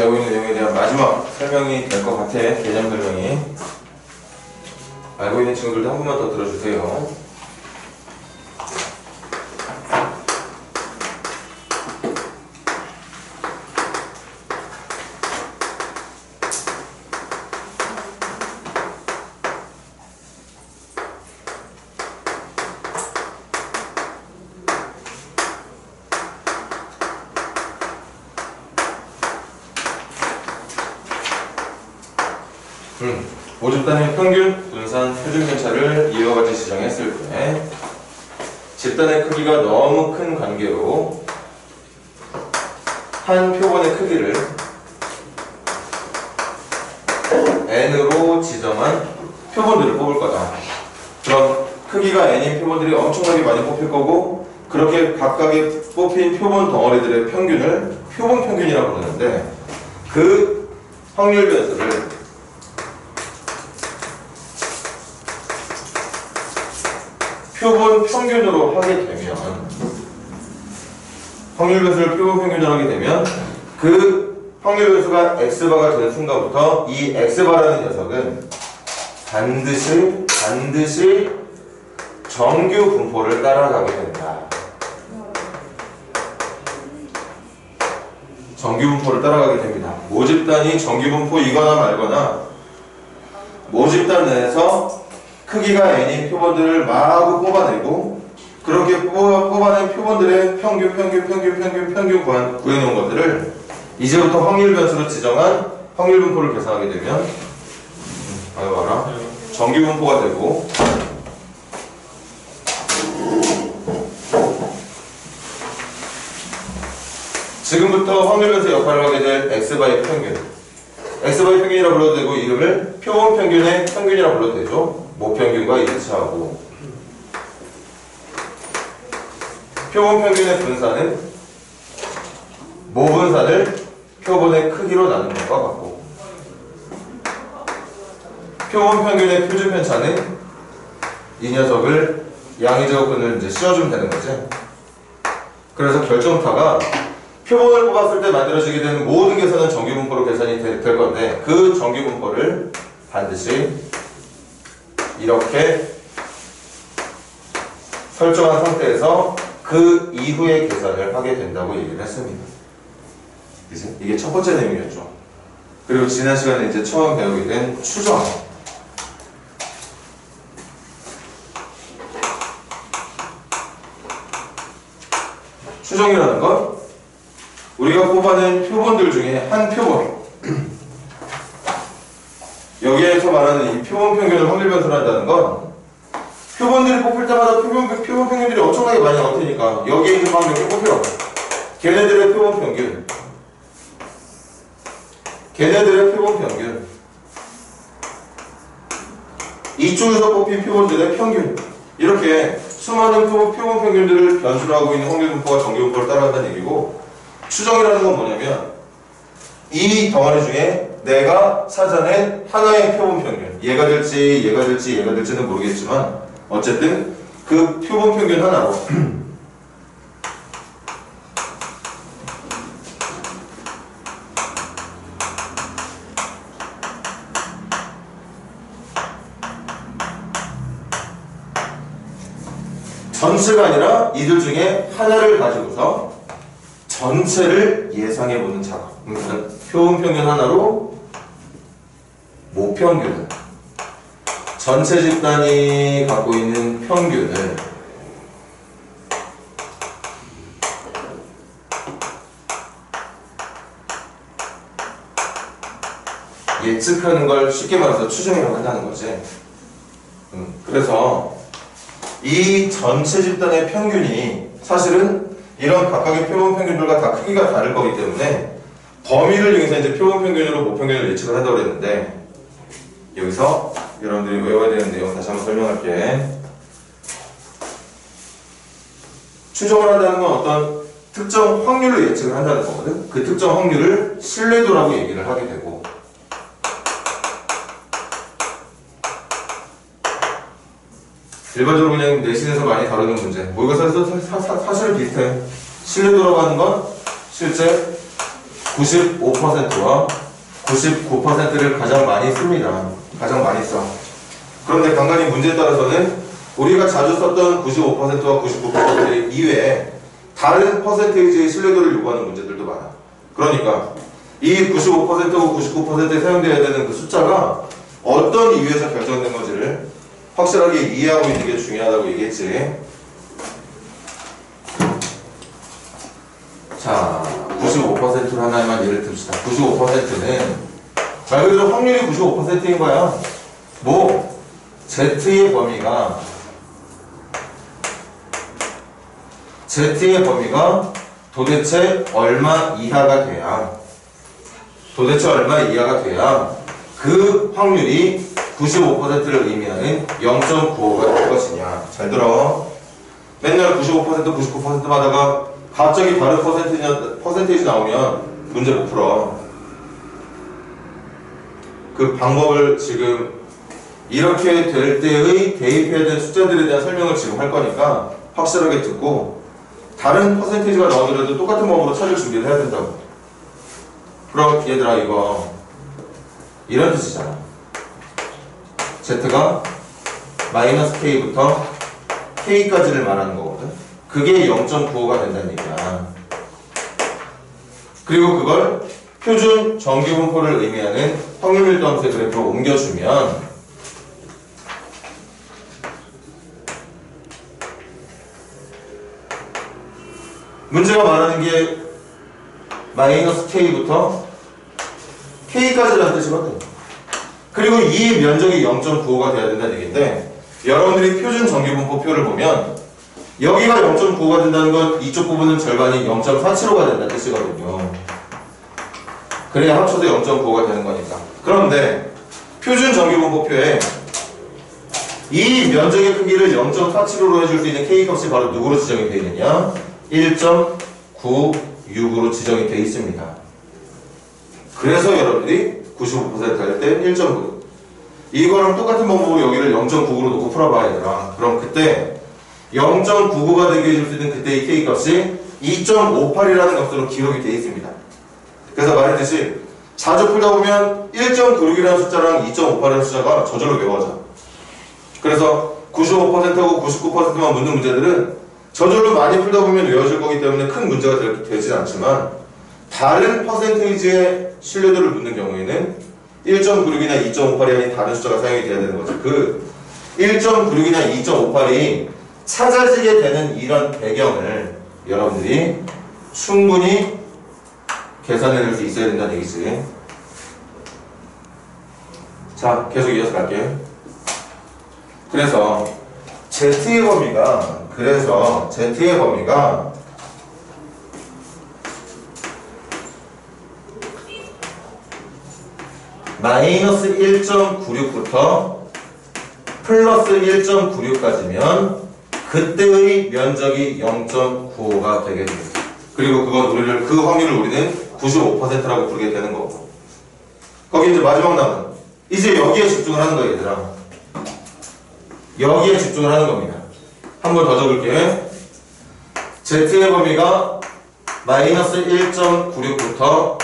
배우고 있는 내용에 대한 마지막 설명이 될 것 같아. 개념 설명이. 알고 있는 친구들도 한 번만 더 들어주세요. 모집단의 평균, 분산, 표준 편차를 이와 같이 지정했을 때 집단의 크기가 너무 큰 관계로 한 표본의 크기를 n으로 지정한 표본들을 뽑을 거다. 그럼 크기가 n인 표본들이 엄청나게 많이 뽑힐 거고, 그렇게 각각의 뽑힌 표본 덩어리들의 평균을 표본 평균이라고 부르는데, 그 확률 변수를 표본 평균으로 하게 되면, 확률 변수를 표본 평균으로 하게 되면 그 확률 변수가 x바가 되는 순간부터 이 x바라는 녀석은 반드시 정규 분포를 따라가게 된다. 정규 분포를 따라가게 됩니다. 모집단이 정규 분포이거나 말거나 모집단 내에서 크기가 n인 표본들을 마구 뽑아내고, 그렇게 뽑아낸 표본들의 평균 구해놓은 것들을 이제부터 확률 변수로 지정한 확률 분포를 계산하게 되면 봐라, 정규 분포가 되고, 지금부터 확률 변수 역할을 하게 될 x바의 평균, x바의 평균이라 불러도 되고, 이름을 표본 평균의 평균이라 불러도 되죠. 모평균과 일치하고, 표본 평균의 분산은 모분산을 표본의 크기로 나누는 것과 같고, 표본 평균의 표준 편차는 이 녀석을 양의제곱근을 이제 씌워주면 되는 거지. 그래서 결정타가 표본을 뽑았을 때 만들어지게 되는 모든 계산은 정규 분포로 계산이 될 건데, 그 정규 분포를 반드시 이렇게 설정한 상태에서 그 이후에 계산을 하게 된다고 얘기를 했습니다. 그치? 이게 첫 번째 내용이었죠. 그리고 지난 시간에 이제 처음 배우게 된 추정. 추정이라는 건 우리가 뽑아낸 표본들 중에 한 표본, 여기에서 말하는 이 표본 평균을 확률 변수로 한다는 건, 표본들이 뽑힐 때마다 표본 평균들이 엄청나게 많이 나올 테니까 여기에 있는 막 몇 개 뽑혀. 걔네들의 표본 평균, 이쪽에서 뽑힌 표본들의 평균, 이렇게 수많은 표본 평균들을 변수로 하고 있는 확률 분포가 정규 분포를 따라간다는 얘기고, 추정이라는 건 뭐냐면 이 덩어리 중에 내가 찾아낸 하나의 표본 평균, 얘가 될지는 모르겠지만 어쨌든 그 표본 평균 하나로 전체가 아니라 이들 중에 하나를 가지고서 전체를 예상해보는 작업. 그러니까 표본 평균 하나로 모평균을, 전체 집단이 갖고 있는 평균을 예측하는 걸 쉽게 말해서 추정이라고 한다는 거지. 그래서 이 전체 집단의 평균이 사실은 이런 각각의 표본 평균들과 다 크기가 다를 거기 때문에 범위를 이용해서 이제 표본 평균으로 모평균을 예측을 한다고 그랬는데, 여기서 여러분들이 외워야 되는 내용 다시 한번 설명할게. 추정을 한다는 건 어떤 특정 확률로 예측을 한다는 거거든. 그 특정 확률을 신뢰도라고 얘기를 하게 되고, 일반적으로 그냥 내신에서 많이 다루는 문제, 뭐 이거 사실은 비슷해. 신뢰도라고 하는 건 실제 95%와 99%를 가장 많이 씁니다. 가장 많이 써. 그런데 간간히 문제에 따라서는 우리가 자주 썼던 95%와 99% 이외에 다른 퍼센테이지의 신뢰도를 요구하는 문제들도 많아. 그러니까 이 95%고 99%에 사용되어야 되는 그 숫자가 어떤 이유에서 결정된 건지를 확실하게 이해하고 있는 게 중요하다고 얘기했지. 자, 95%로 하나만 예를 듭시다. 95%는 말 그대로 확률이 95%인 거야. 뭐 Z의 범위가 도대체 얼마 이하가 돼야 그 확률이 95%를 의미하는 0.95가 될 것이냐. 잘 들어. 맨날 95%, 99% 하다가 갑자기 다른 퍼센테이지 나오면 문제 못 풀어. 그 방법을 지금 이렇게 될 때의 대입해야 되는 숫자들에 대한 설명을 지금 할 거니까 확실하게 듣고 다른 퍼센테이지가 나오더라도 똑같은 방법으로 찾을 준비를 해야 된다고. 그럼 얘들아 이거 이런 뜻이잖아. Z가 마이너스 K부터 K까지를 말하는 거거든. 그게 0.95가 된다는 얘기야. 그리고 그걸 표준 정규분포를 의미하는 확률 밀도함수의 그래프로 옮겨주면 문제가 말하는 게 마이너스 K부터 K까지라는 뜻이거든. 그리고 이 면적이 0.95가 돼야 된다는 얘기인데 여러분들이 표준 정규분포표를 보면 여기가 0.95가 된다는 건 이쪽 부분은 절반이 0.475가 된다는 뜻이거든요. 그래야 합쳐도 0.95가 되는 거니까. 그런데 표준 정규분포표에 이 면적의 크기를 0.475로 해줄 수 있는 K값이 바로 누구로 지정이 되어 있느냐? 1.96으로 지정이 되어 있습니다. 그래서 여러분들이 95% 할 때 1.96. 이거랑 똑같은 방법으로 여기를 0.99로 놓고 풀어봐야 되더라. 그럼 그때 0.99가 되게 해줄 수 있는 그때의 K값이 2.58이라는 값으로 기록이 되어 있습니다. 그래서 말했듯이 자주 풀다 보면 1.96이라는 숫자랑 2.58이라는 숫자가 저절로 외워져. 그래서 95%하고 99%만 묻는 문제들은 저절로 많이 풀다 보면 외워질 거기 때문에 큰 문제가 되진 않지만 다른 퍼센테이지의 신뢰도를 묻는 경우에는 1.96이나 2.58이 아닌 다른 숫자가 사용이 돼야 되는 거죠. 그 1.96이나 2.58이 찾아지게 되는 이런 배경을 여러분들이 충분히 계산해낼 수 있어야 된다는 얘기지. 자, 계속 이어서 갈게요. 그래서 Z의 범위가 마이너스 1.96부터 플러스 1.96까지면 그때의 면적이 0.95가 되게 됩니다. 그리고 그 확률을 우리는 95%라고 부르게 되는 거고. 거기 이제 마지막 남은 이제 여기에 집중을 하는 거예요, 얘들아. 여기에 집중을 하는 겁니다. 한 번 더 적을게. Z의 범위가 마이너스 1.96부터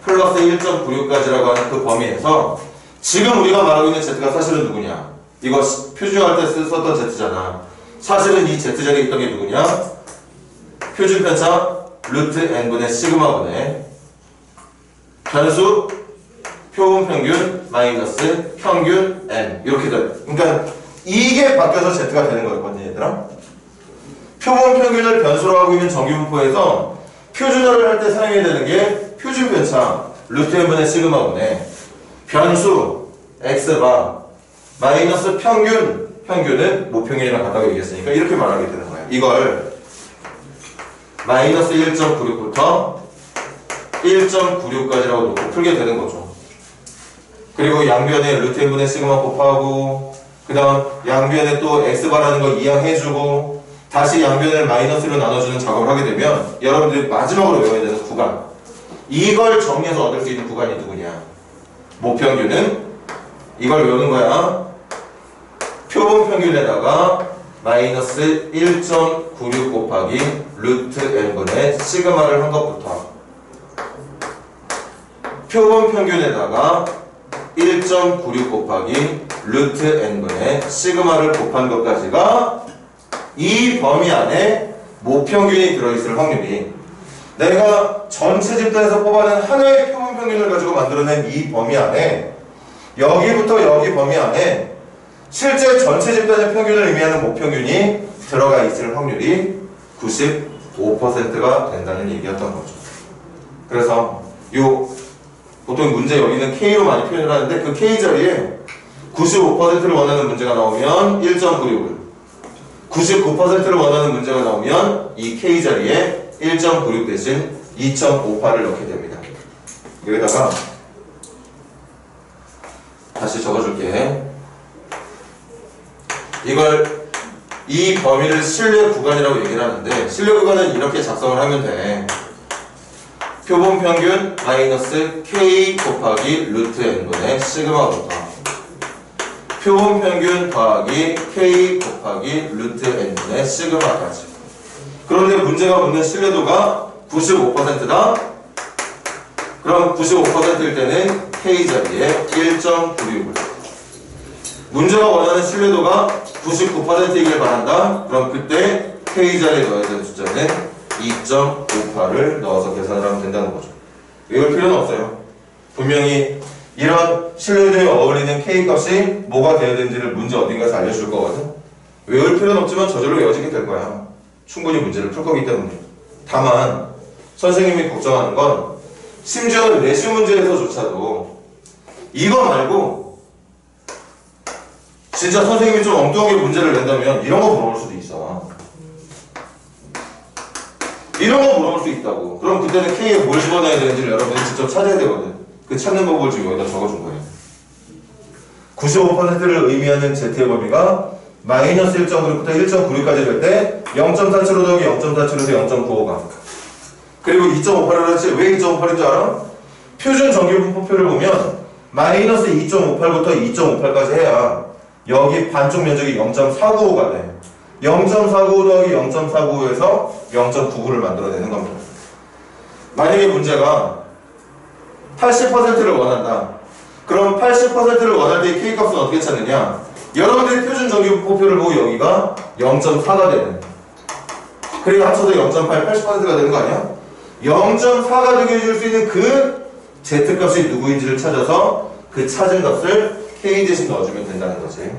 플러스 1.96까지라고 하는 그 범위에서 지금 우리가 말하고 있는 Z가 사실은 누구냐? 이거 표준화할 때 썼던 Z잖아. 사실은 이 Z자리에 있던 게 누구냐? 표준편차 루트 n분의 시그마분의 변수 표본평균 마이너스 평균 n 이렇게 돼. 그러니까 이게 바뀌어서 Z가 되는 거였거든요, 얘들아. 표본평균을 변수로 하고 있는 정규분포에서 표준화를 할 때 사용해야 되는 게 표준편차 루트 n분의 시그마분의 변수 x바 마이너스 평균은 모평균이랑 같다고 얘기했으니까 이렇게 말하게 되는 거야. 이걸 마이너스 1.96부터 1.96까지라고 놓고 풀게 되는 거죠. 그리고 양변에 루트 n분의 시그마 곱하고 그 다음 양변에 또 x바라는 거 이항해주고 다시 양변을 마이너스로 나눠주는 작업을 하게 되면 여러분들이 마지막으로 외워야 되는 구간, 이걸 정리해서 얻을 수 있는 구간이 누구냐? 모평균은 이걸 외우는 거야. 표본평균에다가 마이너스 1.96 곱하기 루트 n분의 시그마를 한 것부터 표본 평균에다가 1.96 곱하기 루트 n분의 시그마를 곱한 것까지가 이 범위 안에 모평균이 들어있을 확률이, 내가 전체 집단에서 뽑아낸 하나의 표본 평균을 가지고 만들어낸 이 범위 안에, 여기부터 여기 범위 안에 실제 전체 집단의 평균을 의미하는 모평균이 들어가 있을 확률이 95%가 된다는 얘기였던 거죠. 그래서 보통 문제 여기는 K로 많이 표현을 하는데, 그 K 자리에 95%를 원하는 문제가 나오면 1.96을, 99%를 원하는 문제가 나오면 이 K 자리에 1.96 대신 2.58을 넣게 됩니다. 여기다가 다시 적어줄게. 이 범위를 신뢰 구간이라고 얘기를 하는데, 신뢰 구간은 이렇게 작성을 하면 돼. 표본 평균 마이너스 K 곱하기 루트 n분의 시그마부터 표본 평균 더하기 K 곱하기 루트 n분의 시그마까지. 그런데 문제가 묻는 신뢰도가 95%다. 그럼 95%일 때는 K 자리에 1.96을, 문제가 원하는 신뢰도가 99%이길 바란다. 그럼 그때 K 자리에 넣어야 되는 숫자는 2.58을 넣어서 계산을 하면 된다는 거죠. 외울 필요는 없어요. 분명히 이런 신뢰도에 어울리는 K 값이 뭐가 되어야 되는지를 문제 어딘가에서 알려줄 거거든. 외울 필요는 없지만 저절로 외워지게 될 거야. 충분히 문제를 풀 거기 때문에. 다만 선생님이 걱정하는 건, 심지어 내신 문제에서조차도 이거 말고 진짜 선생님이 좀 엉뚱하게 문제를 낸다면 이런 거 물어볼 수도 있어. 이런 거 물어볼 수 있다고. 그럼 그때는 K에 뭘 집어넣어야 되는지를 여러분이 직접 찾아야 되거든. 그 찾는 방법을 지금 여기다 적어준 거예요. 95%를 의미하는 Z의 범위가 마이너스 1.96부터 1.96까지 될 때 0.47로 더하기 0.47에서 0.95가, 그리고 2.58을 했지. 왜 2.58인 줄 알아? 표준 정규분포표를 보면 마이너스 2.58부터 2.58까지 해야 여기 반쪽 면적이 0.495가 돼. 0.495 더하기 0.495에서 0.99를 만들어내는 겁니다. 만약에 문제가 80%를 원한다. 그럼 80%를 원할 때 K값은 어떻게 찾느냐? 여러분들이 표준 정규분포표를 보고 여기가 0.4가 되는, 그리고 합쳐서 0.8, 80%가 되는 거 아니야? 0.4가 되게 해줄 수 있는 그 Z값이 누구인지를 찾아서 그 찾은 값을 K 대신 넣어주면 된다는 거지.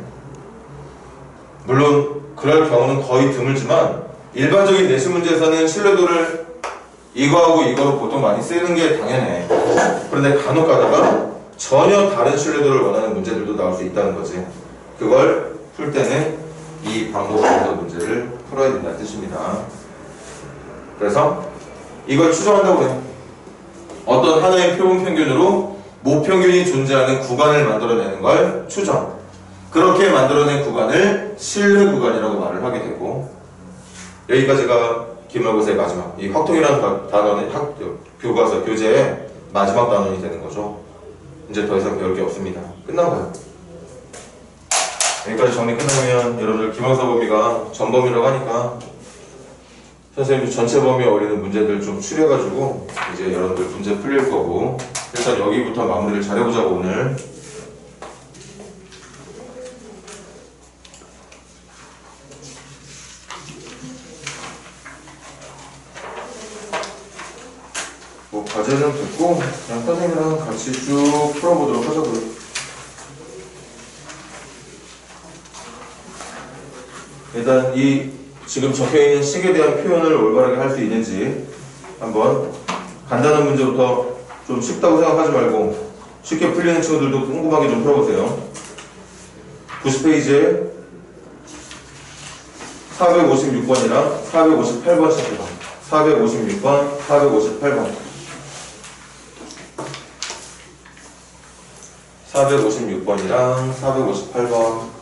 물론 그럴 경우는 거의 드물지만 일반적인 내신 문제에서는 신뢰도를 이거하고 이거로 보통 많이 쓰는 게 당연해. 그런데 간혹 가다가 전혀 다른 신뢰도를 원하는 문제들도 나올 수 있다는 거지. 그걸 풀 때는 이 방법으로 문제를 풀어야 된다는 뜻입니다. 그래서 이걸 추정한다고 해요. 어떤 하나의 표본 평균으로 모평균이 존재하는 구간을 만들어내는 걸 추정. 그렇게 만들어낸 구간을 신뢰 구간이라고 말을 하게 되고, 여기까지가 기말고사의 마지막, 이 확통이라는 단원의 교과서, 교재의 마지막 단원이 되는 거죠. 이제 더 이상 배울 게 없습니다. 끝난 거예요. 여기까지 정리 끝나면 여러분들 기말고사 범위가 전범위라고 하니까 선생님이 전체 범위에 어울리는 문제들 좀 추려가지고 이제 여러분들 문제 풀릴 거고, 일단 여기부터 마무리를 잘해보자고 오늘. 뭐 과제는 듣고 그냥 선생님이랑 같이 쭉 풀어보도록 하자고요. 일단 이 지금 적혀있는 식에 대한 표현을 올바르게 할 수 있는지 한번 간단한 문제부터 좀 쉽다고 생각하지 말고 쉽게 풀리는 친구들도 꼼꼼하게 좀 풀어보세요. 90페이지에 456번이랑 458번 시작해봐. 456번, 458번. 456번이랑 458번.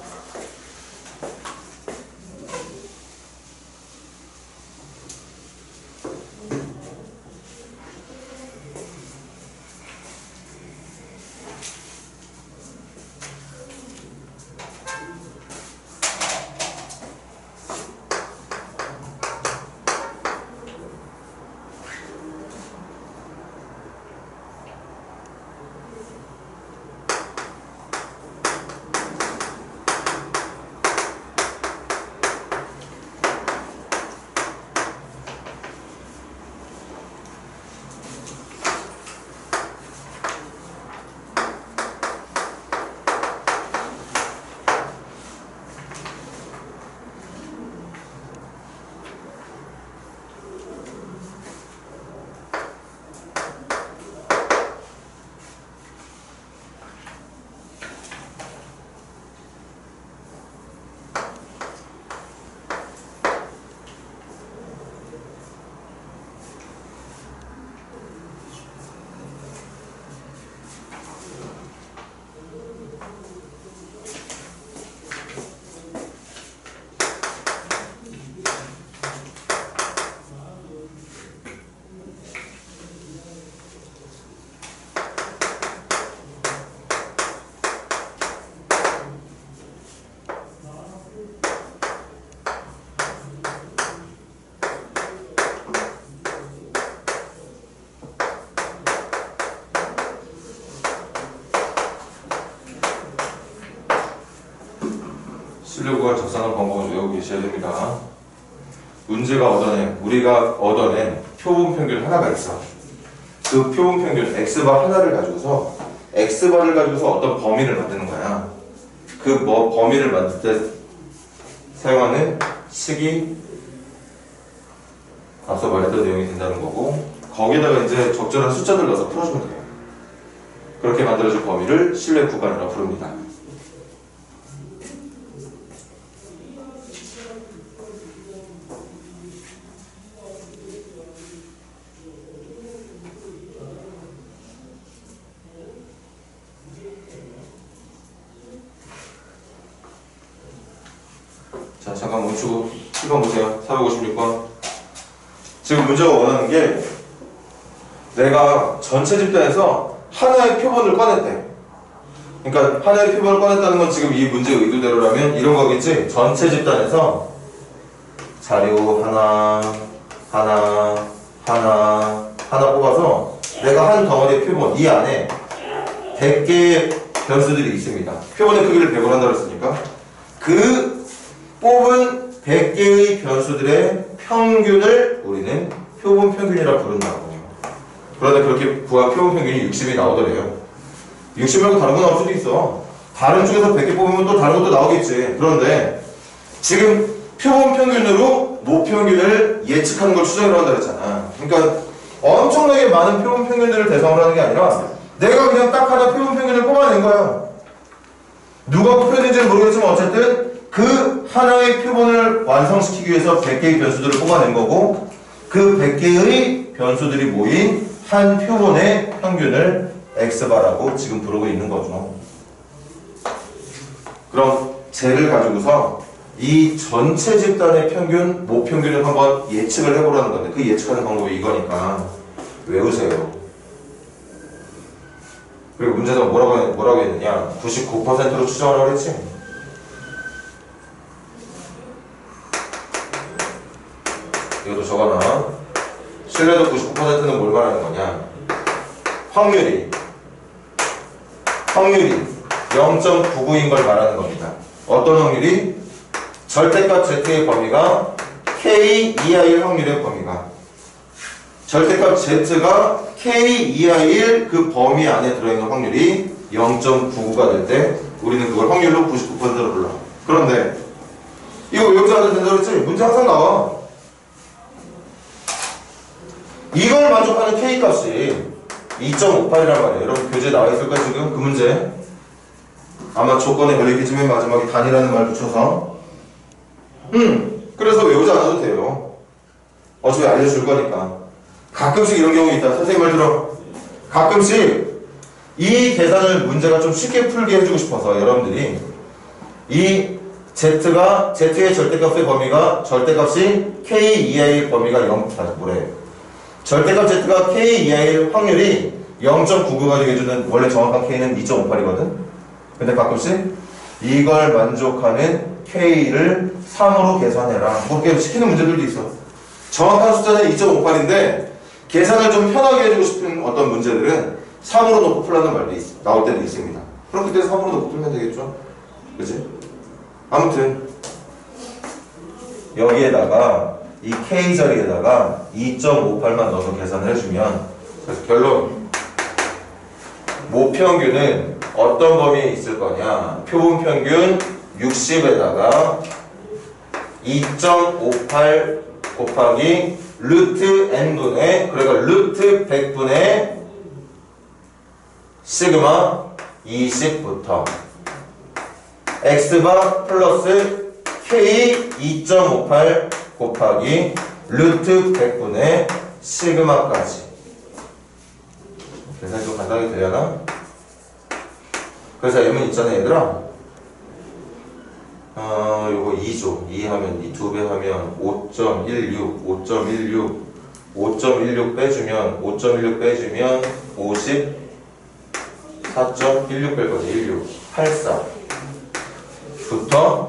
실내 구간 적산한 방법을 외우고 계셔야 됩니다. 문제가 얻어낸, 우리가 얻어낸 표본 평균 하나가 있어. 그 표본 평균 x바 하나를 가지고서 x바를 가지고서 어떤 범위를 만드는 거야. 그 범위를 만들 때 사용하는 식이 앞서 말했던 내용이 된다는 거고, 거기에다가 이제 적절한 숫자들 넣어서 풀어주면 돼요. 그렇게 만들어진 범위를 실내 구간이라고 부릅니다. 자, 잠깐 멈추고 1번 보세요. 456번. 지금 문제가 원하는 게 내가 전체 집단에서 하나의 표본을 꺼냈대. 그러니까 하나의 표본을 꺼냈다는 건 지금 이 문제의 의도대로라면 이런 거겠지. 전체 집단에서 자료 하나 뽑아서 내가 한 덩어리의 표본, 이 안에 100개의 변수들이 있습니다. 표본의 크기를 100으로 한다고 했으니까 그 뽑은 100개의 변수들의 평균을 우리는 표본 평균이라고 부른다고. 그런데 그렇게 구한 표본 평균이 60이 나오더래요. 60 말고 다른 거 나올 수도 있어. 다른 중에서 100개 뽑으면 또 다른 것도 나오겠지. 그런데 지금 표본 평균으로 모평균을 예측하는 걸 추정이라고 한다 그랬잖아. 그러니까 엄청나게 많은 표본 평균들을 대상으로 하는 게 아니라 내가 그냥 딱 하나 표본 평균을 뽑아낸 거야. 누가 뽑혔는지는 모르겠지만 어쨌든 그 하나의 표본을 완성시키기 위해서 100개의 변수들을 뽑아낸 거고, 그 100개의 변수들이 모인 한 표본의 평균을 x바라고 지금 부르고 있는 거죠. 그럼 쟤를 가지고서 이 전체 집단의 평균, 모평균을 한번 예측을 해보라는 건데, 그 예측하는 방법이 이거니까 외우세요. 그리고 문제가 뭐라고 했느냐? 99%로 추정하라고 했지? 이것도 적어놔. 신뢰도 99%는 뭘 말하는 거냐? 확률이 0.99인 걸 말하는 겁니다. 어떤 확률이? 절대값 z의 범위가 k 이하일 확률의 범위가, 절대값 z가 k 이하일 그 범위 안에 들어있는 확률이 0.99가 될 때 우리는 그걸 확률로 99%로 불러. 그런데 이거 외우지 않아도 된다고 했지? 문제 항상 나와. 이걸 만족하는 K값이 2.58이란 말이에요. 여러분 교재에 나와 있을까 지금? 그 문제 아마 조건에 걸리겠지만 마지막에 단이라는 말 붙여서 그래서 외우지 않아도 돼요. 어차피 알려줄 거니까. 가끔씩 이런 경우 있다. 선생님 말 들어. 가끔씩 이 계산을 문제가 좀 쉽게 풀게 해주고 싶어서 여러분들이 이 Z의 절대값의 범위가, 절대값이 K 이하의 범위가 0, 절대값 Z가 K 이하일 확률이 0.99가 되게주는 원래 정확한 K는 2.58이거든? 근데 가끔씩 이걸 만족하는 K를 3으로 계산해라. 그렇게 시키는 문제들도 있어. 정확한 숫자는 2.58인데 계산을 좀 편하게 해주고 싶은 어떤 문제들은 3으로 놓고 풀라는 말도 나올 때도 있습니다. 그럼 그때 3으로 놓고 풀면 되겠죠? 그치? 아무튼 여기에다가 이 K 자리에다가 2.58만 넣어서 계산을 해주면, 그래서 결론 모평균은 어떤 범위에 있을 거냐? 표본 평균 60에다가 2.58 곱하기 루트 n분의, 그러니까 루트 100분의 시그마 20부터 x바 플러스 k 2.58 곱하기 루트 100분의 시그마까지. 계산이 좀 간단하게 되려나? 그래서 예문 있잖아 얘들아. 요거 2조 2하면 이 2배 하면 5.16 빼주면 54.16 뺄 거지. 16 84 부터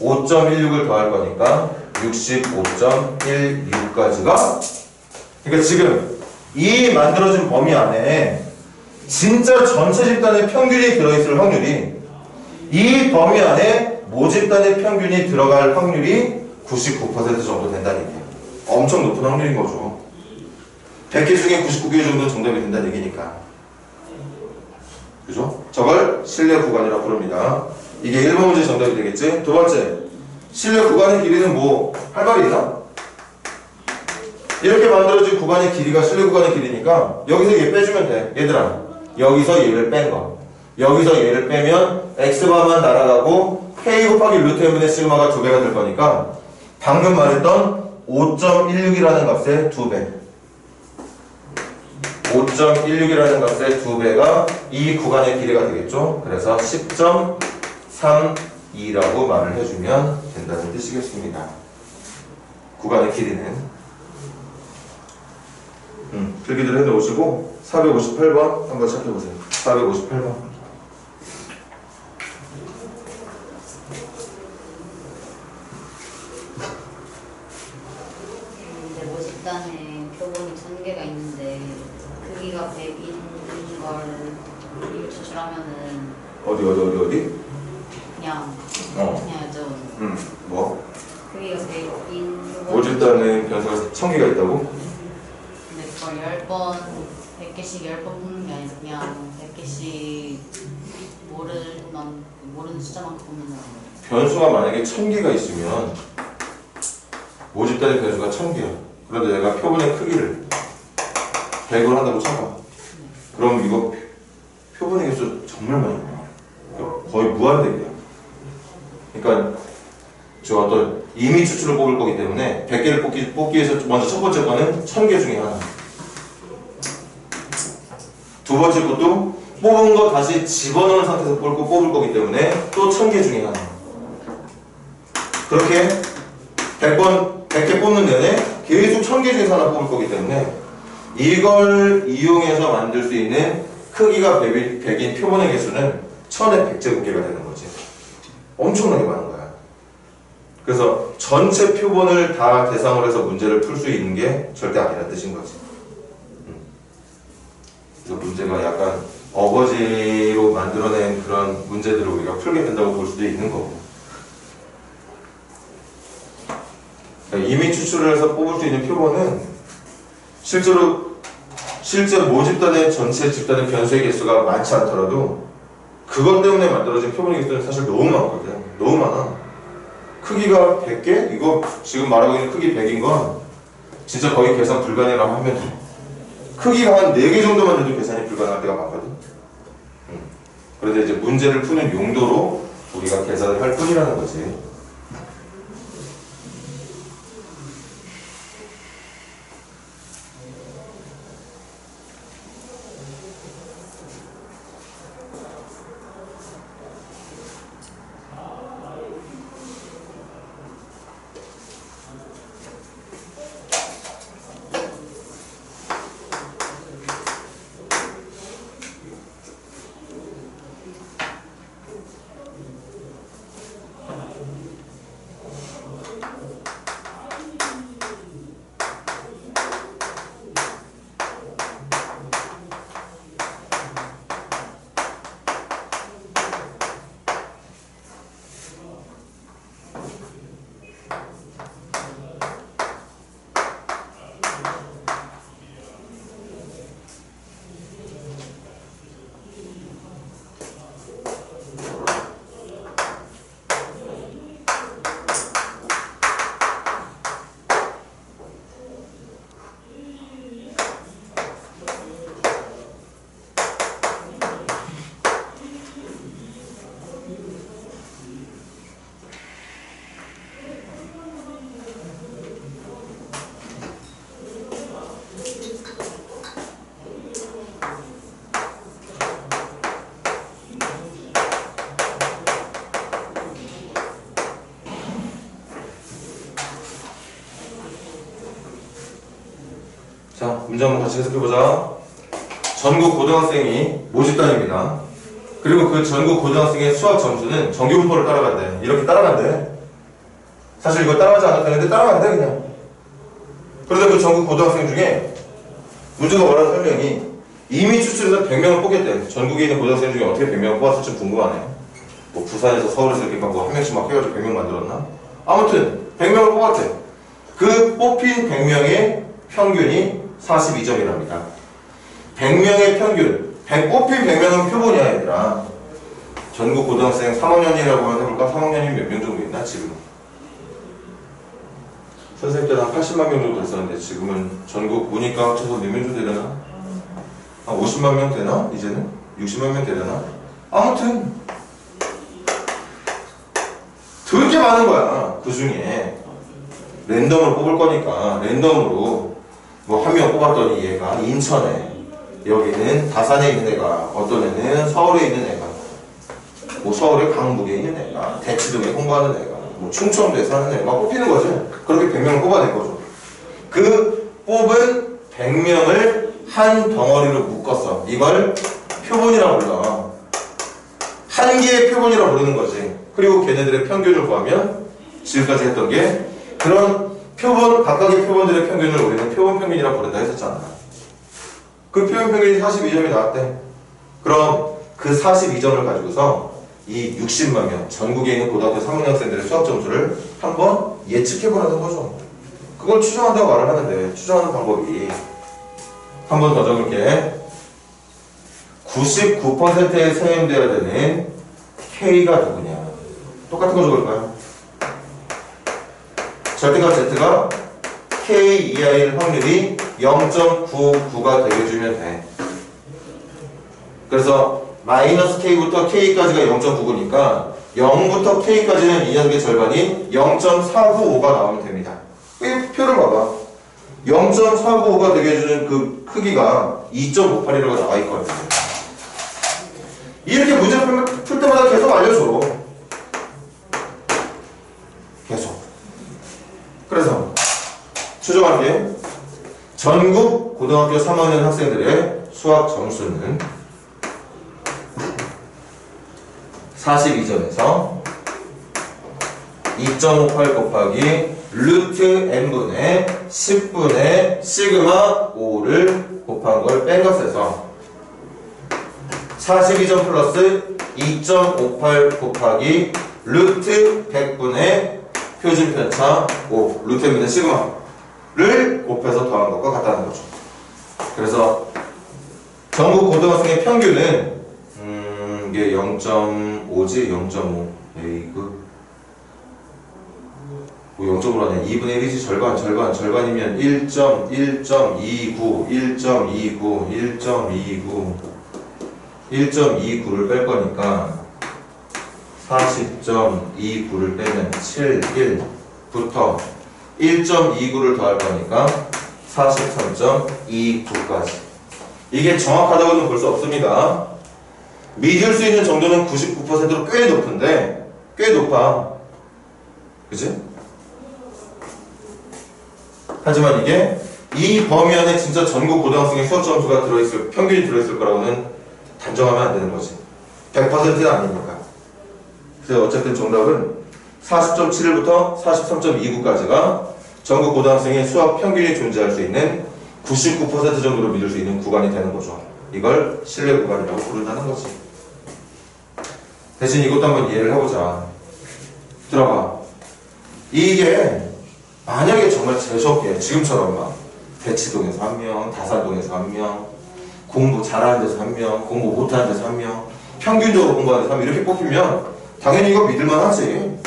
5.16을 더할 거니까 65.16까지가, 그러니까 지금 이 만들어진 범위 안에 진짜 전체 집단의 평균이 들어있을 확률이 이 범위 안에 모집단의 평균이 들어갈 확률이 99% 정도 된다는 얘기예요. 엄청 높은 확률인 거죠. 100개 중에 99개 정도는 정답이 된다는 얘기니까. 그죠? 저걸 신뢰 구간이라고 부릅니다. 이게 1번 문제 정답이 되겠지? 두 번째, 신뢰 구간의 길이는 뭐 할 말이 있나? 이렇게 만들어진 구간의 길이가 신뢰 구간의 길이니까 여기서 얘 빼주면 돼. 얘들아, 여기서 얘를 뺀 거. 여기서 얘를 빼면 x바만 날아가고 k 곱하기 루트 m분의 시그마가 2배가 될 거니까 방금 말했던 5.16이라는 값의 2배. 5.16이라는 값의 2배가 이 구간의 길이가 되겠죠. 그래서 10.32라고 말을 해주면 된다는 뜻이겠습니다. 구간의 길이는. 필기들 해놓으시고 458번 한번 시작해보세요. 458번. 모집단에 표본이 1000개가 있는데 크기가 100인 걸 추출하면은 어디? 그냥 좀 뭐? 크기가 100인 모집단에 변수가 1000개가 있다고? 근데 그걸 100개씩 10번 뽑는 게 아니라 그냥 100개씩 모르는 숫자만큼 뽑는 거예요. 변수가 만약에 1000개가 있으면 모집단의 변수가 1000개야. 그런데 내가 표본의 크기를 100으로 한다고 쳐봐. 그럼 이거 표본의 개수 정말 많이 나와. 거의 무한대기야. 그러니까 저 어떤 임의 추출을 뽑을 거기 때문에 100개를 뽑기 위해서 먼저 첫 번째 거는 1000개 중에 하나. 두 번째 것도 뽑은 거 다시 집어넣은 상태에서 뽑을 거기 때문에 또 1000개 중에 하나. 그렇게 100개 뽑는 내내 계속 1000개 중에서 하나 뽑을 거기 때문에 이걸 이용해서 만들 수 있는 크기가 100인 표본의 개수는 1000의 100제곱개가 되는 거지. 엄청나게 많은 거야. 그래서 전체 표본을 다 대상으로 해서 문제를 풀 수 있는 게 절대 아니라는 뜻인 거지. 그래서 문제가 약간 어거지로 만들어낸 그런 문제들을 우리가 풀게 된다고 볼 수도 있는 거고. 임의 추출을 해서 뽑을 수 있는 표본은 실제 모집단의 전체 집단의 변수의 개수가 많지 않더라도 그것 때문에 만들어진 표본의 개수는 사실 너무 많거든. 너무 많아. 크기가 100개? 이거 지금 말하고 있는 크기 100인 건 진짜 거의 계산 불가능이라고 하면 돼. 크기가 한 4개 정도만 돼도 계산이 불가능할 때가 많거든. 그런데 이제 문제를 푸는 용도로 우리가 계산을 할 뿐이라는 거지. 자, 문제 한번 같이 해석해보자. 전국 고등학생이 모집단입니다. 그리고 그 전국 고등학생의 수학 점수는 정규분포를 따라간대. 이렇게 따라간대. 사실 이거 따라가지 않아도 되는데 따라간대 그냥. 그런데 그 전국 고등학생 중에 문제가 뭐라는 설명이 이미 추출해서 100명을 뽑겠대. 전국에 있는 고등학생 중에 어떻게 100명을 뽑았을지 궁금하네. 뭐 부산에서 서울에서 이렇게 막 뭐 한 명씩 막 해가지고 100명 만들었나? 아무튼 100명을 뽑았대. 그 뽑힌 100명의 평균이 42점이랍니다. 100명의 평균, 뽑힌 100명은 표본이야 얘들아. 전국 고등학생 3학년이라고 하면 해볼까? 3학년이 몇 명 정도 있나 지금? 선생님 때는 한 80만 명 정도 됐었는데 지금은 전국 문이과 합쳐서 몇 명 정도 되려나? 한 50만 명 되나? 이제는? 60만 명 되려나? 아무튼 되게 많은 거야. 그 중에 랜덤으로 뽑을 거니까 랜덤으로 뭐 한 명 뽑았더니 얘가 인천에, 여기는 다산에 있는 애가, 어떤 애는 서울에 있는 애가, 뭐 서울의 강북에 있는 애가, 대치동에 공부하는 애가, 뭐 충청도에 사는 애가 막 뽑히는 거지. 그렇게 100명을 뽑아낸 거죠. 그 뽑은 100명을 한 덩어리로 묶었어. 이걸 표본이라고 불러. 한 개의 표본이라고 부르는 거지. 그리고 걔네들의 평균을 구하면 지금까지 했던 게 그런 표본, 각각의 표본들의 평균을 우리는 표본 평균이라고 부른다 했었잖아. 그 표본 평균이 42점이 나왔대. 그럼 그 42점을 가지고서 이 60만 명, 전국에 있는 고등학교 3학년 학생들의 수학 점수를 한번 예측해보라는 거죠. 그걸 추정한다고 말을 하는데, 추정하는 방법이 한 번 더 적을게. 99%에 선임되어야 되는 K가 누구냐. 똑같은 거 적을까요? 절대값 Z가 K 이하일 확률이 0.99가 되게 해주면 돼. 그래서 마이너스 K부터 K까지가 0.99니까 0부터 K까지는 이 녀석의 절반인 0.495가 나오면 됩니다. 이 표를 봐봐. 0.495가 되게 해주는 그 크기가 2.58이라고 나와 있거든요. 이렇게 문제 풀 때마다 계속 알려줘. 계속. 그래서 추정할게. 전국 고등학교 3학년 학생들의 수학 점수는 42점에서 2.58 곱하기 루트 n분의 10분의 시그마 5를 곱한 걸 뺀 것에서 42점 플러스 2.58 곱하기 루트 100분의 표준 편차 5 루트 n분의 시그마를 곱해서 더한 것과 같다는 거죠. 그래서 전국 고등학생의 평균은 이게 0.5지 0.5 에이그 0.5로 하네. 2분의 1이지. 절반이면 1.29를 뺄 거니까 40.29를 빼면 71부터 1.29를 더할 거니까 43.29까지. 이게 정확하다고는 볼 수 없습니다. 믿을 수 있는 정도는 99%로 꽤 높은데, 꽤 높아. 그치? 하지만 이게 이 범위 안에 진짜 전국 고등학생의 수학 점수가 평균이 들어있을 거라고는 단정하면 안 되는 거지. 100%는 아니니까. 그래서 어쨌든 정답은 40.71부터 43.29까지가 전국 고등학생의 수학 평균이 존재할 수 있는 99% 정도로 믿을 수 있는 구간이 되는 거죠. 이걸 신뢰 구간이라고 부른다는 거지. 대신 이것도 한번 이해를 해보자. 들어봐. 이게 만약에 정말 재수없게 지금처럼 막 대치동에서 한 명, 다산동에서 한 명, 공부 잘하는 데서 한 명, 공부 못하는 데서 한 명, 평균적으로 공부하는 데서 한 명 이렇게 뽑히면 당연히 이거 믿을만 하지.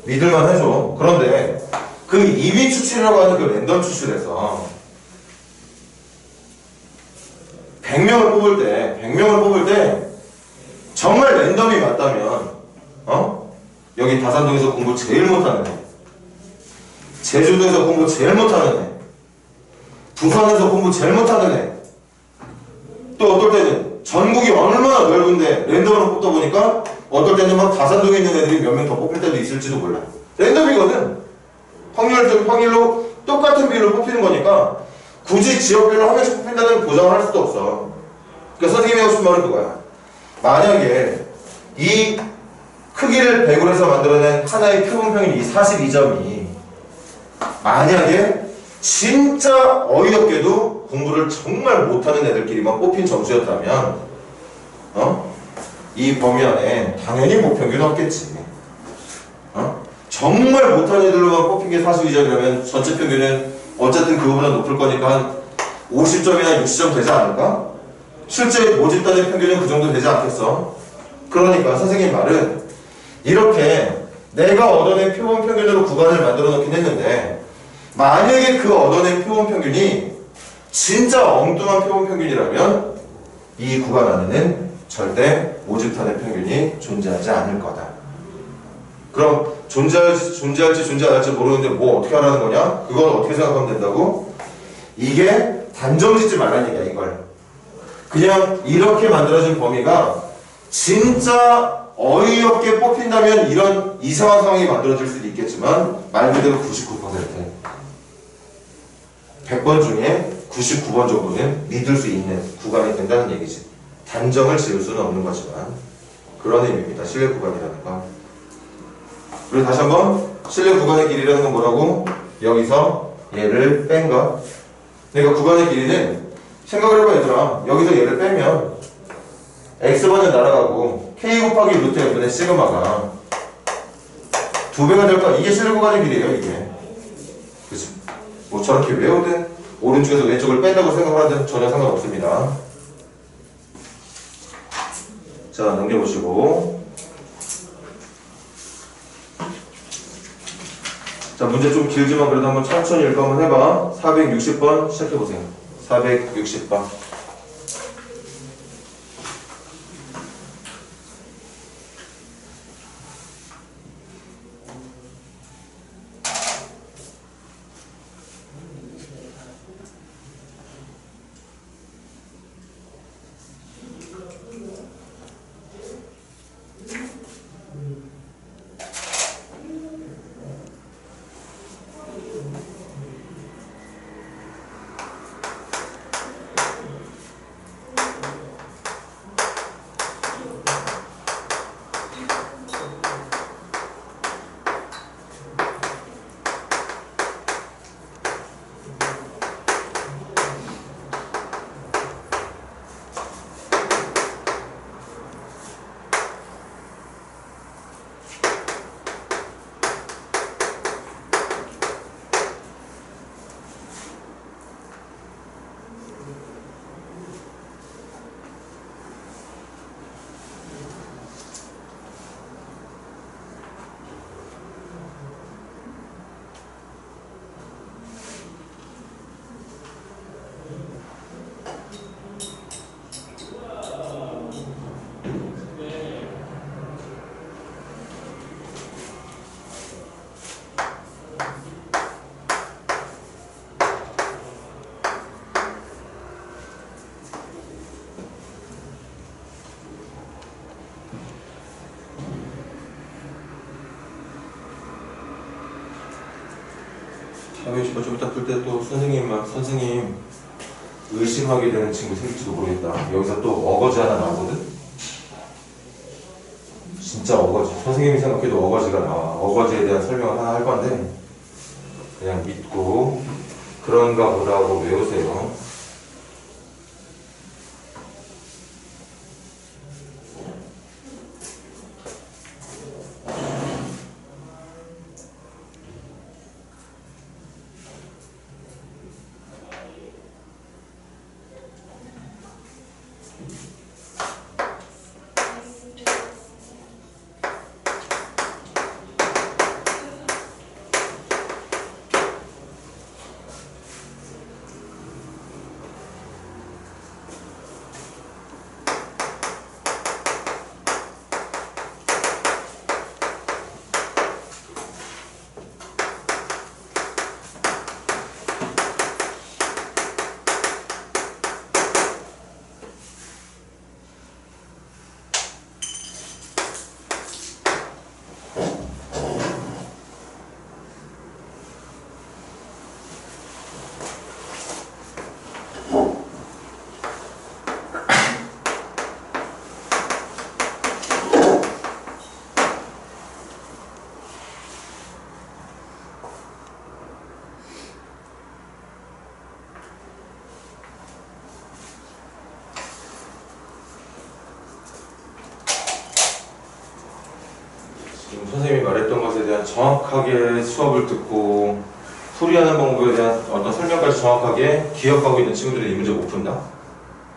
믿을만 해줘. 그런데 그 임의 추출이라고 하는 그 랜덤 추출에서 100명을 뽑을 때 정말 랜덤이 맞다면 여기 다산동에서 공부 제일 못하는 애, 제주도에서 공부 제일 못하는 애, 부산에서 공부 제일 못하는 애, 또 어떨 때는 전국이 얼마나 넓은데 랜덤으로 뽑다 보니까 어떨 때는 막 다산동에 있는 애들이 몇 명 더 뽑힐 때도 있을지도 몰라. 랜덤이거든. 확률로 똑같은 비율로 뽑히는 거니까 굳이 지역별로 한 명씩 뽑힌다는 보장을 할 수도 없어. 그러니까 선생님이 하고 싶은 말은 그거야. 만약에 이 크기를 100으로 해서 만들어낸 하나의 표본평균 이 42점이 만약에 진짜 어이없게도 공부를 정말 못하는 애들끼리만 뽑힌 점수였다면 이 범위 안에 당연히 모평균 없겠지. 정말 못한 애들로만 뽑힌 게 사수이적이라면 전체 평균은 어쨌든 그거보다 높을 거니까 한 50점이나 60점 되지 않을까? 실제 모집단의 평균은 그 정도 되지 않겠어? 그러니까 선생님 말은 이렇게 내가 얻어낸 표본 평균으로 구간을 만들어 놓긴 했는데 만약에 그 얻어낸 표본 평균이 진짜 엉뚱한 표본 평균이라면 이 구간 안에는 절대 모집단의 평균이 존재하지 않을 거다. 그럼 존재할지 존재 안 할지 모르는데 뭐 어떻게 하라는 거냐? 그건 어떻게 생각하면 된다고? 이게 단정 짓지 말라는 얘기야 이걸. 그냥 이렇게 만들어진 범위가 진짜 어이없게 뽑힌다면 이런 이상한 상황이 만들어질 수도 있겠지만 말 그대로 99% 100번 중에 99번 정도는 믿을 수 있는 구간이 된다는 얘기지. 단정을 지을 수는 없는 거지만 그런 의미입니다. 실내 구간이라는 건. 그리고 다시 한번 실내 구간의 길이라는 건 뭐라고? 여기서 얘를 뺀 것. 그러니까 구간의 길이는 생각을 해봐 얘들아. 여기서 얘를 빼면 x번은 날아가고 k 곱하기 루트 f분의 시그마가 2배가 될 거. 이게 실내 구간의 길이에요 이게. 그치? 뭐 저렇게 외우든 오른쪽에서 왼쪽을 뺀다고 생각을 하든 전혀 상관없습니다. 자 넘겨보시고 자 문제 좀 길지만 그래도 한번 천천히 읽고 한번 해봐. 460번 시작해보세요. 460번 좀 이따 풀 때 또 선생님 의심하게 되는 친구 생길지도 모르겠다. 여기서 또 어거지 하나 나오거든? 진짜 어거지. 선생님이 생각해도 어거지가 나와. 어거지에 대한 설명을 하나 할 건데 그냥 믿고 그런가 보다 하고 외우세요. 지금 선생님이 말했던 것에 대한 정확하게 수업을 듣고 풀이하는 방법에 대한 어떤 설명까지 정확하게 기억하고 있는 친구들이 이 문제 못 푼다?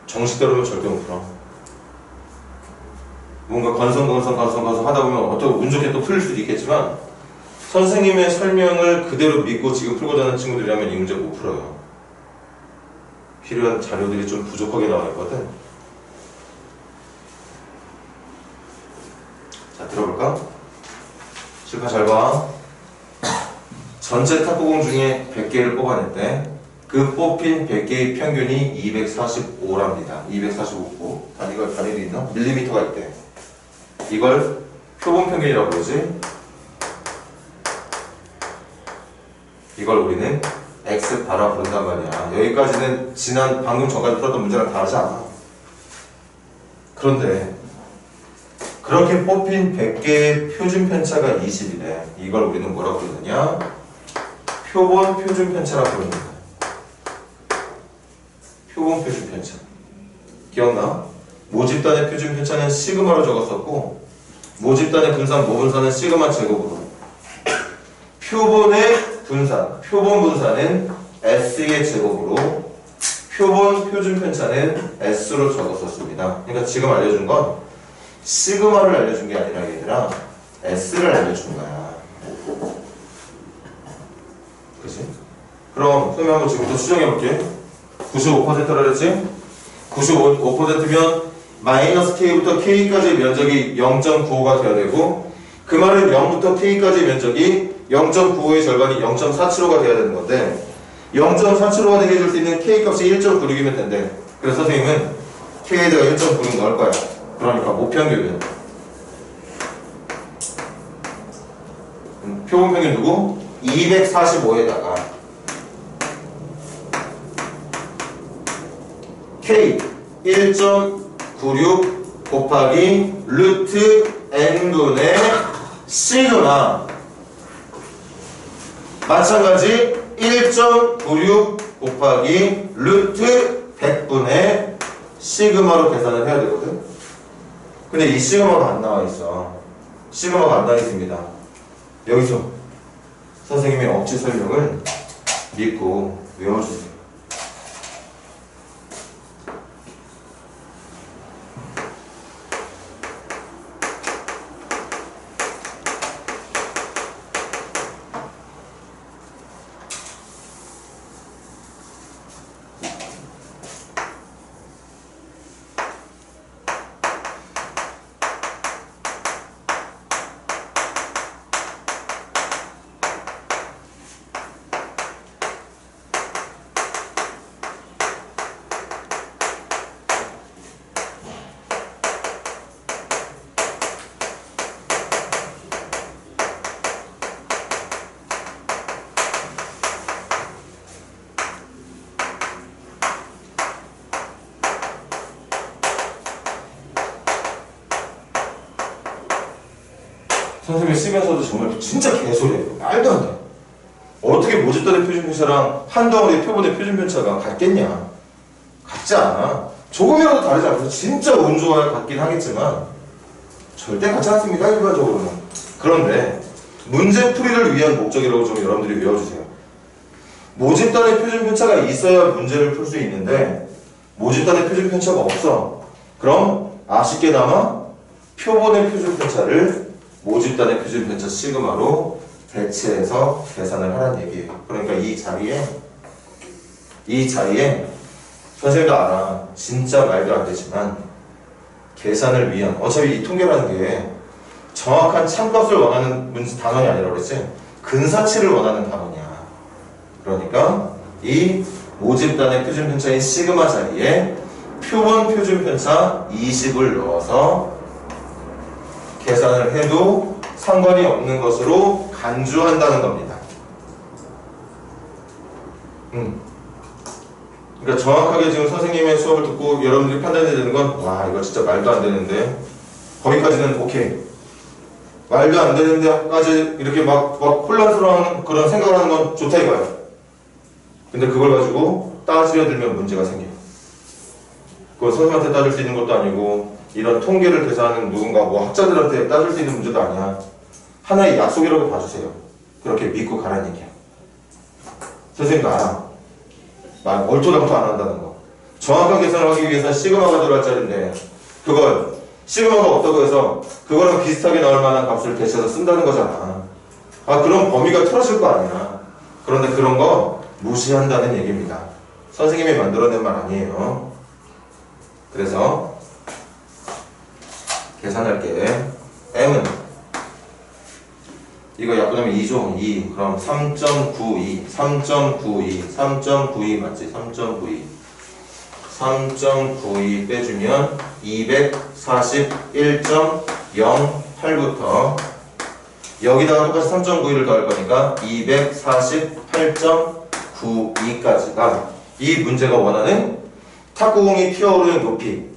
정식대로는 절대 못 풀어. 뭔가 건성 하다 보면 어떻게 운 좋게 또 풀릴 수도 있겠지만 선생님의 설명을 그대로 믿고 지금 풀고자 하는 친구들이라면 이 문제 못 풀어요. 필요한 자료들이 좀 부족하게 나와 있거든. 자, 들어볼까? 실파 잘 봐. 전체 탁구공 중에 100개를 뽑아냈대. 그 뽑힌 100개의 평균이 245랍니다. 245. 단위도 있나? 밀리미터가 있대. 이걸 표본 평균이라고 그러지. 이걸 우리는 X바라 부른단 말이야. 여기까지는 방금 전까지 풀었던 문제랑 다르지 않아. 그런데 그렇게 뽑힌 100개의 표준 편차가 20이래. 이걸 우리는 뭐라고 부르느냐? 표본 표준 편차라고 부릅니다. 표본 표준 편차. 기억나? 모집단의 표준 편차는 시그마로 적었었고 모집단의 분산, 모분산은 시그마 제곱으로. 표본의 분산, 표본 분산은 S의 제곱으로 표본 표준 편차는 S로 적었었습니다. 그러니까 지금 알려준 건 시그마를 알려준 게 아니라 얘들아 S를 알려준 거야. 그치? 그럼 선생님 한번 지금부터 수정해볼게. 95%라 그랬지? 95%면 마이너스 K부터 K까지의 면적이 0.95가 되어야 되고 그 말은 0부터 K까지의 면적이 0.95의 절반이 0.475가 되어야 되는 건데 0.475가 되게 해줄 수 있는 K값이 1.96이면 된대. 그래서 선생님은 K에다가 1.96 넣을 거야. 그러니까 모평균은 표본 평균 누구? 245에다가 K 1.96 곱하기 루트 n분의 시그마 마찬가지 1.96 곱하기 루트 100분의 시그마로 계산을 해야 되거든. 근데 이 시그마가 안 나와 있어. 시그마가 안 나와 있습니다. 여기서 선생님의 억지 설명을 믿고 외워주세요. 선생님이 쓰면서도 정말 진짜 개소리예요. 말도 안 돼. 어떻게 모집단의 표준편차랑 한 덩어리의 표본의 표준편차가 같겠냐? 같지 않아. 조금이라도 다르지 않아서 진짜 운 좋아야 같긴 하겠지만 절대 같지 않습니다. 일반적으로는. 그런데 문제풀이를 위한 목적이라고 좀 여러분들이 외워주세요. 모집단의 표준편차가 있어야 문제를 풀 수 있는데 모집단의 표준편차가 없어. 그럼 아쉽게나마 표본의 표준편차를 모집단의 표준편차 시그마로 대체해서 계산을 하라는 얘기예요. 그러니까 이 자리에 선생님도 알아. 진짜 말도 안 되지만 계산을 위한 어차피 이 통계라는 게 정확한 참값을 원하는 단원이 아니라 그랬지. 근사치를 원하는 단원이야. 그러니까 이 모집단의 표준편차인 시그마 자리에 표본 표준편차 20을 넣어서 계산을 해도 상관이 없는 것으로 간주한다는 겁니다. 그러니까 정확하게 지금 선생님의 수업을 듣고 여러분들이 판단해야 되는 건 와 이거 진짜 말도 안 되는데 거기까지는 오케이. 말도 안 되는데까지 이렇게 막 혼란스러운 그런 생각을 하는 건 좋다 이거야. 근데 그걸 가지고 따지려 들면 문제가 생겨. 그거 선생님한테 따질 수 있는 것도 아니고 이런 통계를 계산하는 누군가 뭐 학자들한테 따질 수 있는 문제도 아니야. 하나의 약속이라고 봐주세요. 그렇게 믿고 가라는 얘기야. 선생님도 알아. 말 얼토당토 안 한다는 거. 정확한 계산을 하기 위해서 시그마가 들어갈 자리인데 그걸 시그마가 없다고 해서 그거랑 비슷하게 나올 만한 값을 대체해서 쓴다는 거잖아. 아, 그럼 범위가 틀어질 거 아니야. 그런데 그런 거 무시한다는 얘기입니다. 선생님이 만들어낸 말 아니에요. 그래서 계산할게. m은 이거 약분하면 2죠. 2. 그럼 3.92 맞지? 3.92 빼주면 241.08부터 여기다가 똑같이 3.92를 더할 거니까 248.92까지가 이 문제가 원하는 탁구공이 피어오르는 높이.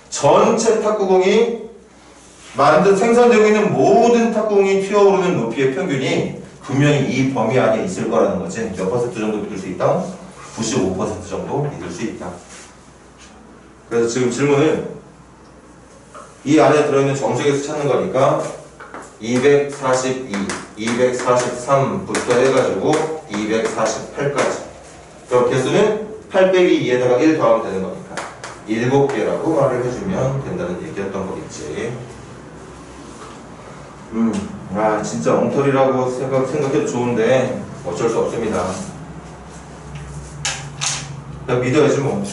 전체 탁구공이 생산되고 있는 모든 탁구공이 피어오르는 높이의 평균이 분명히 이 범위 안에 있을 거라는 거지. 몇 퍼센트 정도 믿을 수 있다? 95% 정도 믿을 수 있다. 그래서 지금 질문은 이 안에 들어있는 정수에서 찾는 거니까 242, 243부터 해가지고 248까지. 그럼 개수는 8 빼기 2에다가 1 더하면 되는 거니까 7개라고 말을 해주면 된다는 얘기였던 거겠지. 아, 진짜 엉터리라고 생각해도 좋은데 어쩔 수 없습니다. 그냥 믿어야지 뭐.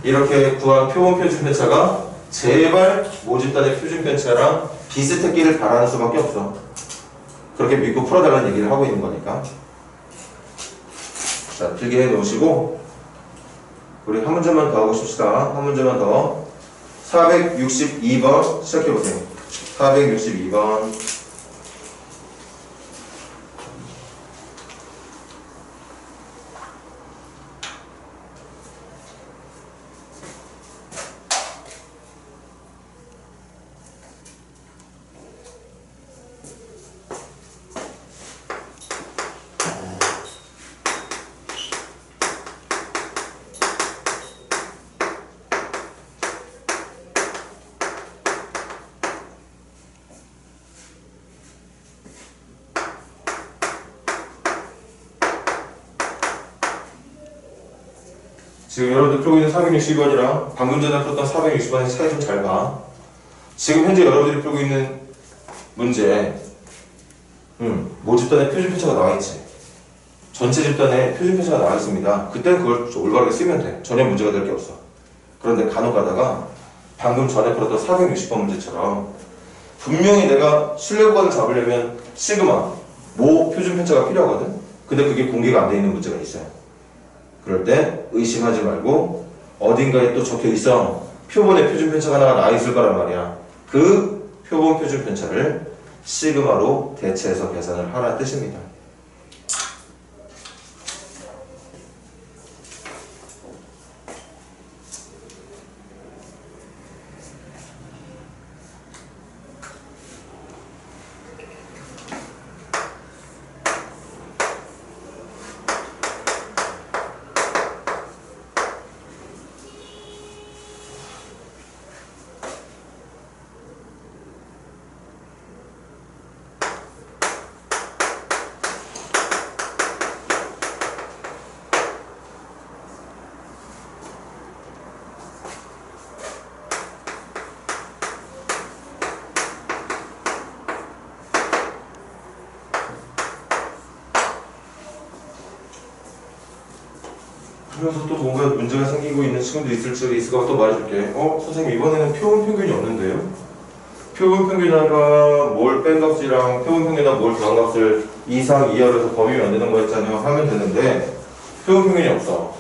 이렇게 구한 표본 표준 편차가 제발 모집단의 표준 편차랑 비슷했기를 바라는 수밖에 없어. 그렇게 믿고 풀어달라는 얘기를 하고 있는 거니까. 자, 필기 해 놓으시고 우리 한 문제만 더 하고 싶시다. 한 문제만 더. 462번 시작해보세요. 462번. 지금 여러분들 풀고 있는 460원이랑 방금 전에 풀었던 460원의 차이 좀 잘 봐. 지금 현재 여러분들이 풀고 있는 문제 모집단에 표준 편차가 나와있지. 전체 집단에 표준 편차가 나와있습니다. 그때는 그걸 올바르게 쓰면 돼. 전혀 문제가 될 게 없어. 그런데 간혹 가다가 방금 전에 풀었던 460번 문제처럼 분명히 내가 신뢰 구간을 잡으려면 시그마, 모 표준 편차가 필요하거든. 근데 그게 공개가 안 돼 있는 문제가 있어요. 그럴 때 의심하지 말고 어딘가에 또 적혀 있어. 표본의 표준 편차가 하나가 나와 있을 거란 말이야. 그 표본 표준 편차를 시그마로 대체해서 계산을 하라는 뜻입니다. 그래서 또 뭔가 문제가 생기고 있는 친구도 있을까 또 말해줄게. 선생님 이번에는 표본 평균이 없는데요? 표본 평균에다가 뭘 뺀 값이랑 표본 평균에다가 뭘 더한 값을 이상 이하로해서 범위 만드는 거 했잖아요. 하면 되는데 표본 평균이 없어.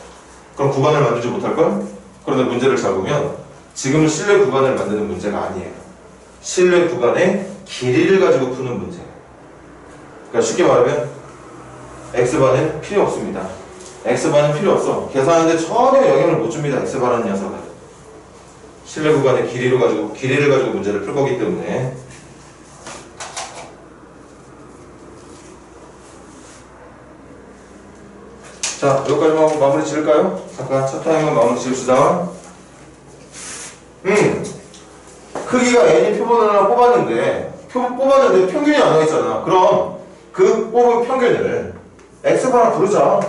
그럼 구간을 만들지 못할걸? 그런데 문제를 잘 보면 지금은 실내 구간을 만드는 문제가 아니에요. 실내 구간의 길이를 가지고 푸는 문제. 그러니까 쉽게 말하면 X반은 필요 없습니다. X반은 필요 없어. 계산하는데 전혀 영향을 못 줍니다. X반은 녀석은. 실내 구간의 길이를 가지고 문제를 풀 거기 때문에. 자, 여기까지만 마무리 지을까요? 잠깐 첫 타임만 마무리 지읍시다. 크기가 n이 표본을 하나 뽑았는데 뽑았는데 평균이 안 나와있잖아. 그럼 그 뽑은 평균을 X바라 부르자.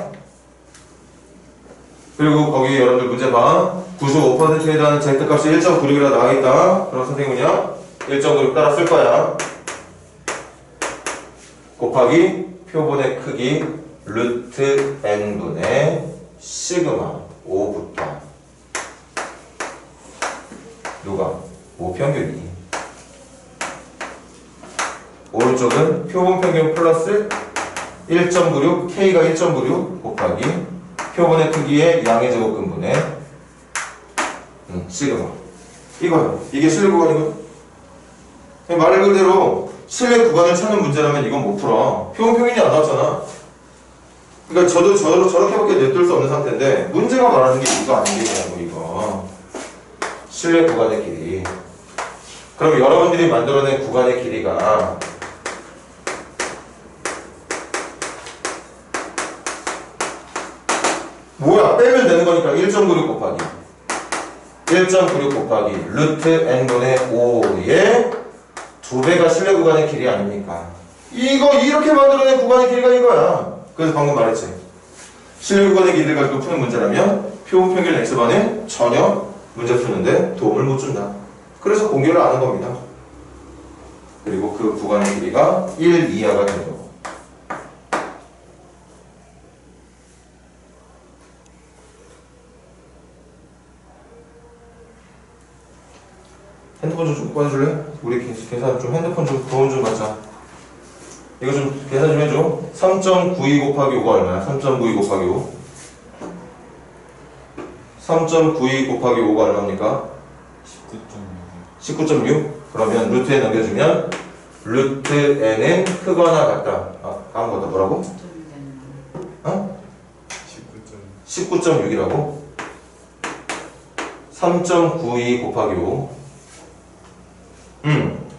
그리고 거기 여러분들 문제 봐. 95%에 대한 Z값이 1.96이라 나와있다. 그럼 선생님 그냥 1.96 따라 쓸 거야. 곱하기 표본의 크기 루트 n분의 시그마 5부터 누가? 5평균이 오른쪽은 표본 평균 플러스 1.96 K가 1.96 곱하기 표본의 크기의 양의 제곱근분의 시그마 이거야. 이게 실내 구간이거든. 말 그대로 실내 구간을 찾는 문제라면 이건 못 풀어. 표본 평균이 안 나왔잖아. 그러니까 저도 저렇게밖에 내둘 수 없는 상태인데 문제가 말하는 게 이거 아니겠냐고 이거. 실내 구간의 길이. 그럼 여러분들이 만들어낸 구간의 길이가 뭐야? 빼면 되는 거니까 1.96 곱하기 1.96 곱하기 루트 n분의 5의 2배가 실내 구간의 길이 아닙니까? 이거 이렇게 만들어낸 구간의 길이가 이거야. 그래서 방금 말했지. 실내 구간의 길이를 가지고 푸는 문제라면 표본 평균 x반에 전혀 문제 푸는데 도움을 못 준다. 그래서 공개를 안 한 겁니다. 그리고 그 구간의 길이가 1 이하가 되는 거고. 핸드폰 좀 꺼내줄래? 우리 계산 좀 핸드폰 좀 도움 좀 받자. 이거 좀 계산 좀 해줘. 3.92 곱하기 5가 얼마야? 3.92 곱하기 5 3.92 곱하기 5가 얼마입니까? 19.6 그러면 루트에 넘겨주면 루트 n은 크거나 같다. 아무것도 뭐라고? 어? 19.6이라고? 3.92 곱하기 5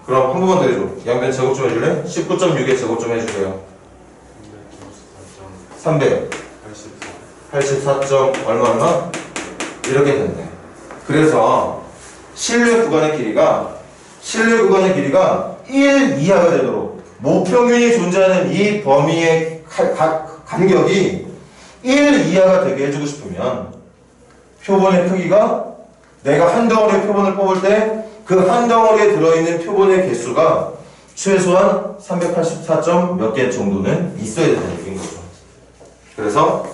그럼 한 번만 더 해줘. 양변 제곱 좀 해줄래? 19.6에 제곱 좀 해주세요. 384. 얼마? 이렇게 됐네. 그래서 실내 구간의 길이가 1 이하가 되도록 모평균이 존재하는 이 범위의 간격이 1 이하가 되게 해주고 싶으면 표본의 크기가 내가 한 덩어리의 표본을 뽑을 때 그 한 덩어리에 들어있는 표본의 개수가 최소한 384점 몇 개 정도는 있어야 된다는 얘기인 거죠. 그래서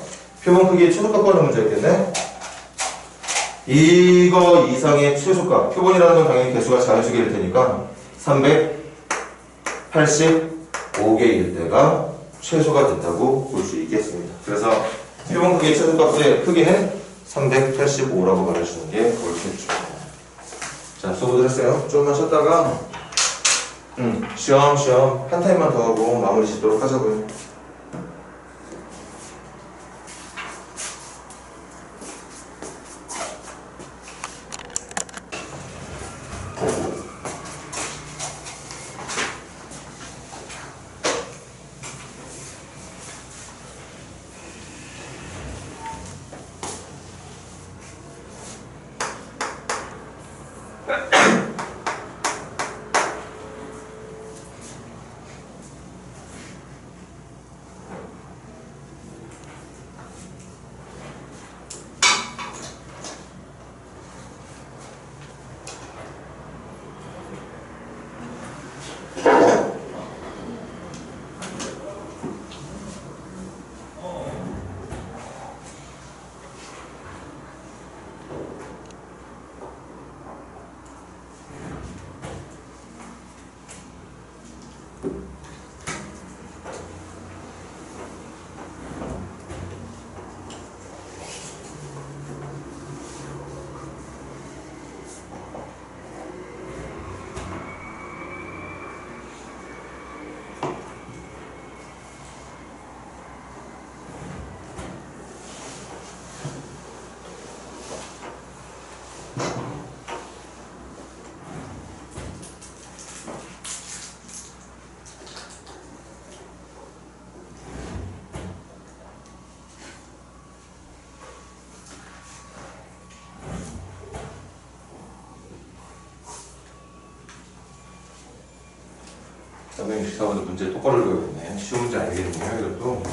표본 크기의 최소값 구하는 문제였겠네. 이거 이상의 최소값, 표본이라는 건 당연히 개수가 자연수계일 테니까 385개일 때가 최소가 됐다고 볼 수 있겠습니다. 그래서 표본 크기의 최소값의 크기는 385라고 말해주는 게 옳겠죠. 자, 수고들 했어요. 조금만 쉬었다가 쉬엄쉬엄 한 타임만 더 하고 마무리 짓도록 하자고요. 364번도 문제 똑바로 읽어야겠네. 쉬운 문제 아니겠네요, 이것도.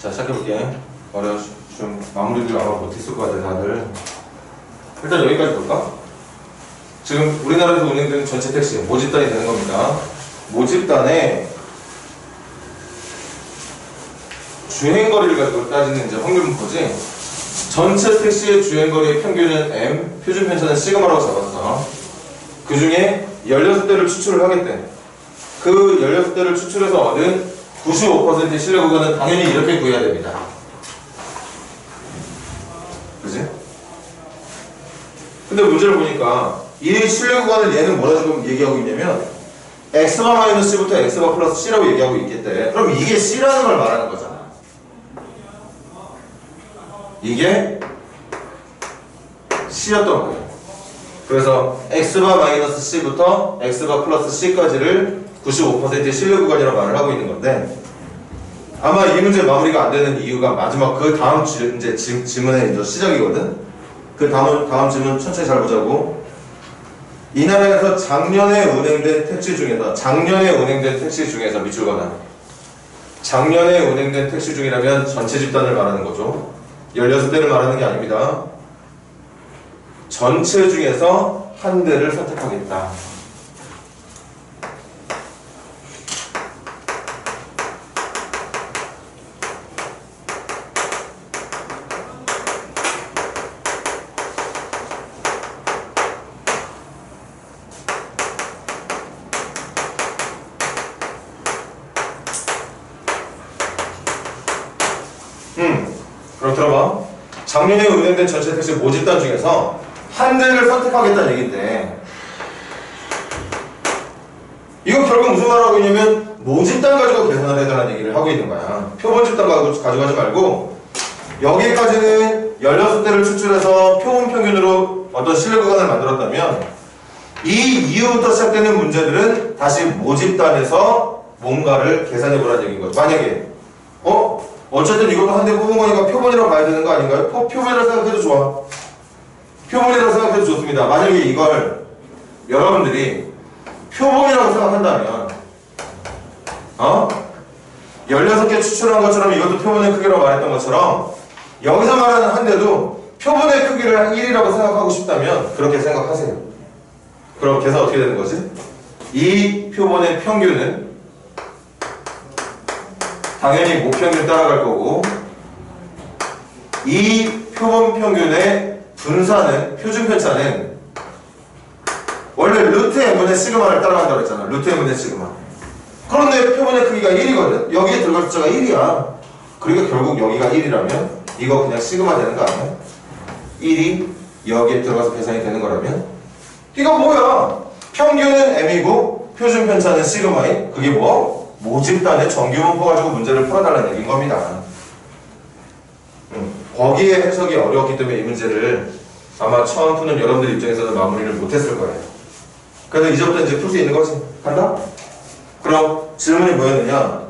자, 시작해볼게. 좀 마무리를 아마 못했을 것 같아, 다들. 일단 여기까지 볼까? 지금 우리나라에서 운행되는 전체 택시, 모집단이 되는 겁니다. 모집단의 주행거리를 가지고 따지는 이제 확률 분포지. 전체 택시의 주행거리의 평균은 M, 표준 편차는 시그마라고 잡았어. 그 중에 16대를 추출을 하겠대. 그 16대를 추출해서 얻은 95%의 신뢰 구간은 당연히 이렇게 구해야 됩니다. 그지? 근데 문제를 보니까 이 신뢰 구간을 얘는 뭐라 지금 얘기하고 있냐면 x바 마이너스 c부터 x바 플러스 c라고 얘기하고 있겠대. 그럼 이게 c라는 걸 말하는 거잖아. 이게 c였던 거예요. 그래서 x바 마이너스 c부터 x바 플러스 c까지를 95%의 신뢰 구간이라고 말을 하고 있는 건데, 아마 이 문제 마무리가 안 되는 이유가 마지막 그 다음 이제 질문의 이제 시작이거든. 그 다음 질문 천천히 잘 보자고. 이 나라에서 작년에 운행된 택시 중에서 밑줄 거다. 작년에 운행된 택시 중이라면 전체 집단을 말하는 거죠. 16대를 말하는 게 아닙니다. 전체 중에서 한 대를 선택하겠다. 그럼 들어봐. 작년에 운행된 전체 택시 모집단 중에서 한 대를 선택하겠다는 얘기인데, 이거 결국 무슨 말을 하고 있냐면 모집단 가지고 계산을 해달라는 얘기를 하고 있는 거야. 표본 집단 가져가지 말고 여기까지는 16대를 추출해서 표본 평균으로 어떤 신뢰 구간을 만들었다면 이 이후부터 시작되는 문제들은 다시 모집단에서 뭔가를 계산해보라는 얘기인 거죠. 만약에 어쨌든 이것도 한 대 뽑은 거니까 표본이라고 봐야 되는 거 아닌가요? 표본이라고 생각해도 좋아. 표본이라고 생각해도 좋습니다. 만약에 이걸 여러분들이 표본이라고 생각한다면 16개 추출한 것처럼 이것도 표본의 크기라고 말했던 것처럼 여기서 말하는 한 대도 표본의 크기를 1이라고 생각하고 싶다면 그렇게 생각하세요. 그럼 계산 어떻게 되는 거지? 이 표본의 평균은 당연히 모평균 따라갈 거고, 이 표본 평균의 분산은, 표준 편차는 원래 루트 m분의 시그마를 따라간다고 했잖아. 루트 m분의 시그마. 그런데 표본의 크기가 1이거든. 여기에 들어갈 숫자가 1이야. 그러니까 결국 여기가 1이라면 이거 그냥 시그마 되는 거 아니야? 1이 여기에 들어가서 계산이 되는 거라면 이거 뭐야? 평균은 m이고 표준 편차는 시그마인 그게 뭐? 모집단의 정규분포 가지고 문제를 풀어달라는 얘기인 겁니다. 거기에 해석이 어려웠기 때문에 이 문제를 아마 처음 푸는 여러분들 입장에서는 마무리를 못했을 거예요. 그래서 이제부터 이제 풀 수 있는 거지. 간다? 그럼 질문이 뭐였느냐?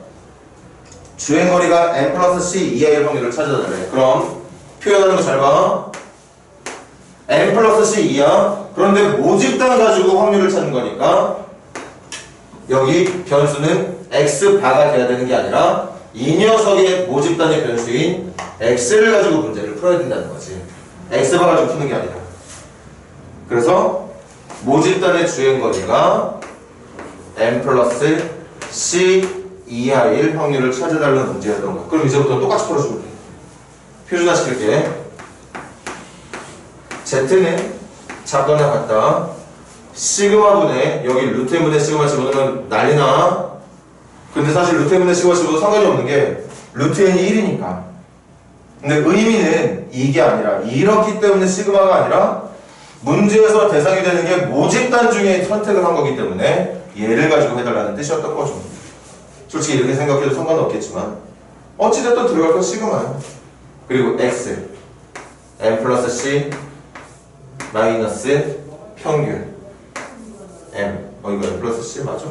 주행거리가 n 플러스 c 이하일 확률을 찾아달래. 그럼 표현하는 거 잘 봐. n 플러스 c 이하. 그런데 모집단 가지고 확률을 찾는 거니까 여기 변수는 x바가 돼야 되는 게 아니라 이 녀석의 모집단의 변수인 x를 가지고 문제를 풀어야 된다는 거지. x바 가지고 푸는 게 아니라. 그래서 모집단의 주행거리가 n 플러스 c 이하일 확률을 찾아달라는 문제였던 거야. 그럼 이제부터 똑같이 풀어주면 돼. 표준화 시킬게. z는 작거나 같다. 시그마분의 여기 루트 n분의 시그마 집어넣으면 난리나. 근데 사실 루트 n분의 시그마 집어도 상관이 없는 게 루트 n이 1이니까. 근데 의미는 이게 아니라 이렇기 때문에 시그마가 아니라 문제에서 대상이 되는 게 모집단 중에 선택을 한 거기 때문에 얘를 가지고 해달라는 뜻이었던 거죠. 솔직히 이렇게 생각해도 상관은 없겠지만 어찌됐든 들어갈 건 시그마야. 그리고 x n 플러스 c 마이너스 평균 m 이거 n 플러스 c 맞아?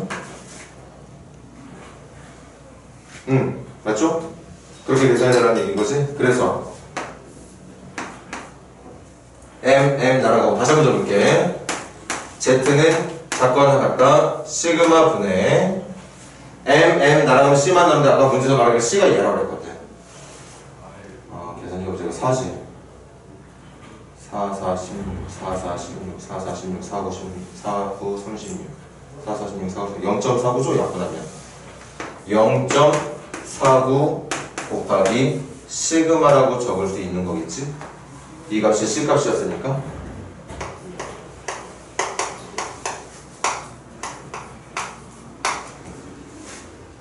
맞죠? 그렇게 계산해달라는 얘기인 거지? 그래서 m 날아가고 다시 한번 적을게. z는 작거나 같다 시그마 분의 m 날아가면 c만 나오는데 아까 문제에서 말하기에 c가 얘라고 그랬거든. 계산이 갑자기 4지. 4, 4, 16, 4, 4, 16, 4, 4, 16, 4, 9, 16, 4, 9, 36, 4, 4, 16, 4, 9, 0.49죠? 약분하면 0.49 곱하기 시그마라고 적을 수 있는 거겠지? 이 값이 C 값이었으니까.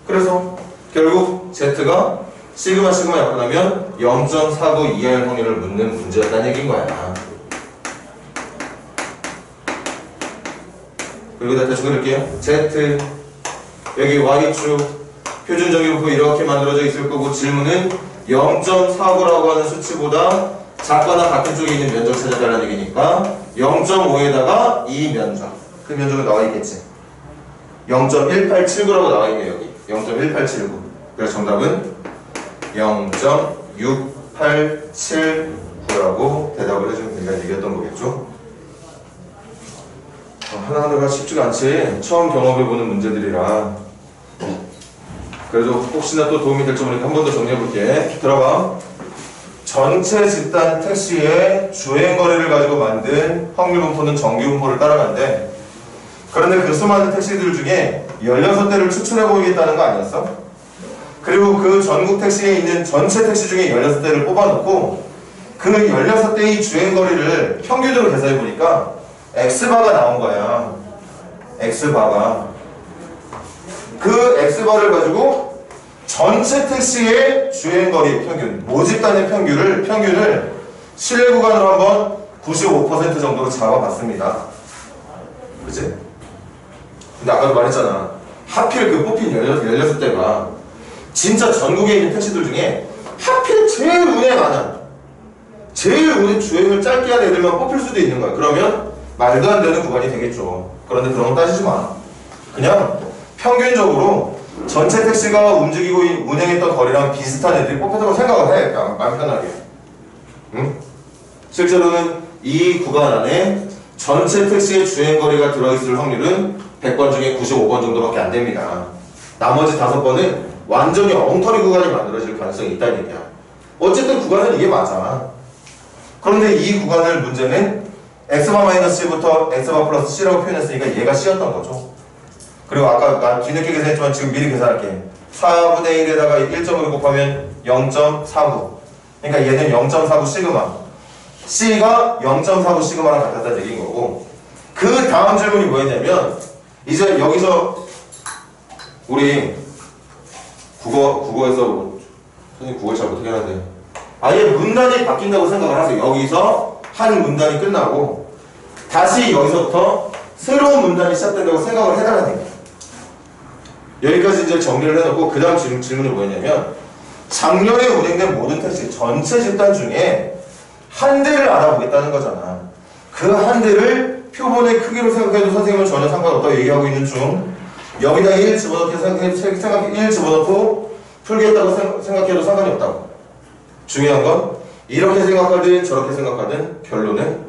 그래서 결국 Z가 시그마 약분하면 0.49 이하일 확률을 묻는 문제였다는 얘기인 거야. 그리고 다시 그릴게요. Z 여기 Y축 표준 정규분포 이렇게 만들어져 있을 거고 질문은 0.49라고 하는 수치보다 작거나 같은 쪽에 있는 면적 찾아달라는 얘기니까 0.5에다가 이 면적 그 면적은 나와 있겠지. 0.1879라고 나와 있네 여기. 0.1879. 그래서 정답은 0.6879라고 대답을 해주면 된다는 얘기였던 거겠죠. 하나하나가 쉽지가 않지. 처음 경험해보는 문제들이라. 그래도 혹시나 또 도움이 될지 모르니까 한 번 더 정리해볼게. 들어가. 전체 집단 택시의 주행거리를 가지고 만든 확률분포는 정규분포를 따라간대. 그런데 그 수많은 택시들 중에 16대를 추천해보겠다는 거 아니었어? 그리고 그 전국 택시에 있는 전체 택시 중에 16대를 뽑아놓고 그 16대의 주행거리를 평균으로 계산해보니까 X바가 나온 거야. X바가. 그 X바를 가지고 전체 택시의 주행거리 평균, 모집단의 평균을 실내 구간으로 한번 95% 정도로 잡아봤습니다. 그치? 근데 아까도 말했잖아. 하필 그 뽑힌 16대가 진짜 전국에 있는 택시들 중에 하필 제일 운에 많은, 제일 운에 주행을 짧게 한 애들만 뽑힐 수도 있는 거야. 그러면 말도 안 되는 구간이 되겠죠. 그런데 그런 건 따지지 마. 그냥 평균적으로 전체 택시가 움직이고 운행했던 거리랑 비슷한 애들이 뽑혔다고 생각을 해. 그냥 마음 편하게. 응? 실제로는 이 구간 안에 전체 택시의 주행거리가 들어있을 확률은 100번 중에 95번 정도밖에 안 됩니다. 나머지 5번은 완전히 엉터리 구간이 만들어질 가능성이 있다는 얘기야. 어쨌든 구간은 이게 맞아. 그런데 이 구간을 문제는 X바-C부터 X바 플러스 C라고 표현했으니까 얘가 C였던 거죠. 그리고 아까 난 뒤늦게 계산했지만 지금 미리 계산할게. 4분의 1에다가 1.5를 곱하면 0.49. 그러니까 얘는 0.49 시그마. C가 0.49 시그마랑 같았다는 얘기인 거고. 그 다음 질문이 뭐였냐면 이제 여기서 우리 국어에서 선생님 국어를 잘 못하긴 한데 아예 문단이 바뀐다고 생각을 하세요. 여기서 한 문단이 끝나고 다시 여기서부터 새로운 문단이 시작된다고 생각을 해달라는 얘기예요. 여기까지 이제 정리를 해놓고 그 다음 질문이 뭐였냐면 작년에 운행된 모든 택시 전체 집단 중에 한 대를 알아보겠다는 거잖아. 그 한 대를 표본의 크기로 생각해도 선생님은 전혀 상관없다고 얘기하고 있는 중 여기다 1 집어넣고 풀겠다고 생각해도 상관이 없다고. 중요한 건 이렇게 생각하든 저렇게 생각하든 결론은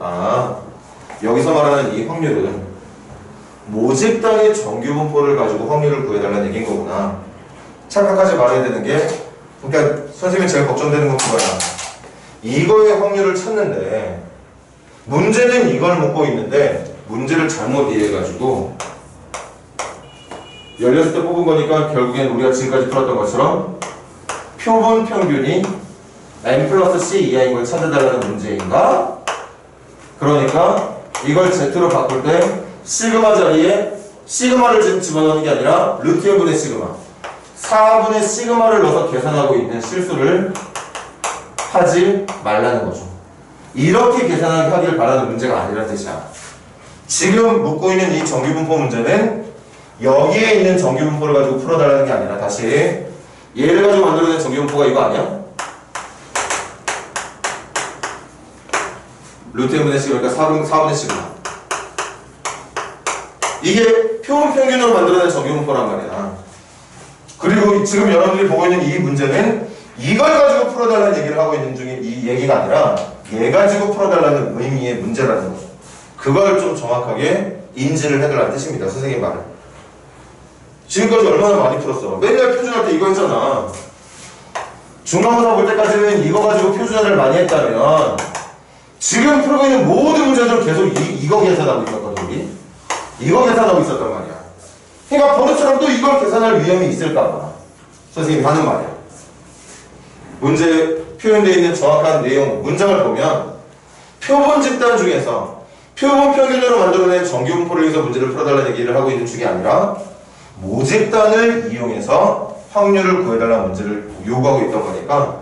여기서 말하는 이 확률은 모집단의 정규분포를 가지고 확률을 구해달라는 얘기인 거구나. 착각하지 말아야 되는 게 그러니까 선생님이 제일 걱정되는 건 그거야. 이거의 확률을 찾는데 문제는 이걸 묻고 있는데 문제를 잘못 이해해가지고 열렸을 때 뽑은 거니까 결국엔 우리가 지금까지 풀었던 것처럼 표본 평균이 n 플러스 c 이하인 걸 찾아달라는 문제인가? 그러니까 이걸 z로 바꿀 때 시그마 자리에 시그마를 지금 집어넣는 게 아니라 루트 1분의 시그마 4분의 시그마를 넣어서 계산하고 있는 실수를 하지 말라는 거죠. 이렇게 계산하기를 바라는 문제가 아니라는 뜻이야. 지금 묻고 있는 이 정규분포 문제는 여기에 있는 정규분포를 가지고 풀어달라는 게 아니라 다시 얘를 가지고 만들어낸 정규분포가 이거 아니야? 루트 1분의 시그마 그러니까 4분의 시그마 이게 표본 평균으로 만들어낸 정규분포란 말이야. 그리고 지금 여러분들이 보고 있는 이 문제는 이걸 가지고 풀어달라는 얘기를 하고 있는 중에 이 얘기가 아니라 얘 가지고 풀어달라는 의미의 문제라는 거죠. 그걸 좀 정확하게 인지를 해달라는 뜻입니다. 선생님 말은. 지금까지 얼마나 많이 풀었어. 맨날 표준할 때 이거 했잖아. 중간고사 볼 때까지는 이거 가지고 표준화를 많이 했다면 지금 풀고 있는 모든 문제들은 계속 이거 계산하고 있었거든 우리. 이거 계산하고 있었단 말이야. 그러니까 번호처럼 또 이걸 계산할 위험이 있을까봐 선생님이 하는 말이야. 문제에 표현되어 있는 정확한 내용, 문장을 보면 표본 집단 중에서 표본 평균으로 만들어낸 정규분포를 위해서 문제를 풀어달라는 얘기를 하고 있는 중이 아니라 모집단을 이용해서 확률을 구해달라는 문제를 요구하고 있던 거니까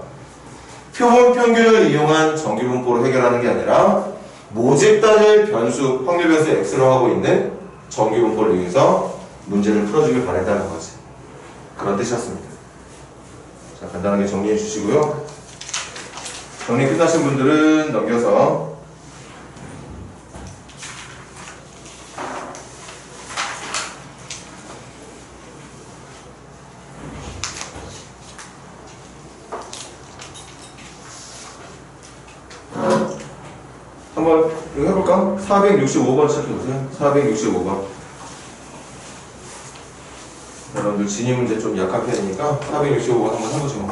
표본 평균을 이용한 정규분포로 해결하는 게 아니라 모집단을 변수, 확률 변수 x로 하고 있는 정규분포를 이용해서 문제를 풀어주길 바랬다는 거지. 그런 뜻이었습니다. 자, 간단하게 정리해 주시고요. 정리 끝나신 분들은 넘겨서 한번 이거 해볼까? 465번 시작해보세요. 465번. 여러분들 진위 문제 좀 약한 편이니까 465번 한번 해보죠.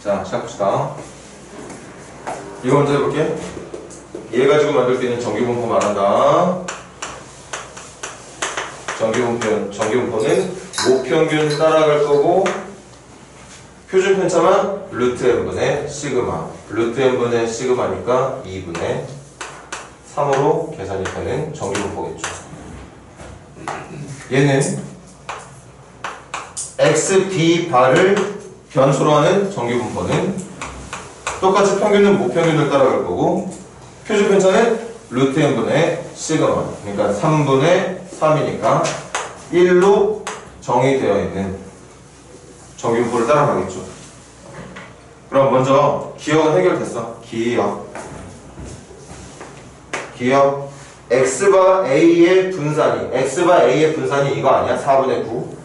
자, 시작합시다. 이거 먼저 해볼게. 얘 가지고 만들 수 있는 정규분포 말한다. 정규분포는 모평균 따라갈 거고, 표준 편차만 루트 n분의 시그마. 루트 n분의 시그마니까 2분의 3으로 계산이 되는 정규분포겠죠. 얘는 x, b 바를 변수로 하는 정규분포는 똑같이 평균은 모평균을 따라갈 거고, 표준 편차는 루트 n분의 시그마. 그러니까 3분의 3이니까 1로 정의되어 있는 정규분포를 따라가겠죠. 그럼 먼저 기억은 해결됐어. 기억 x바 a의 분산이 이거 아니야? 4분의 9.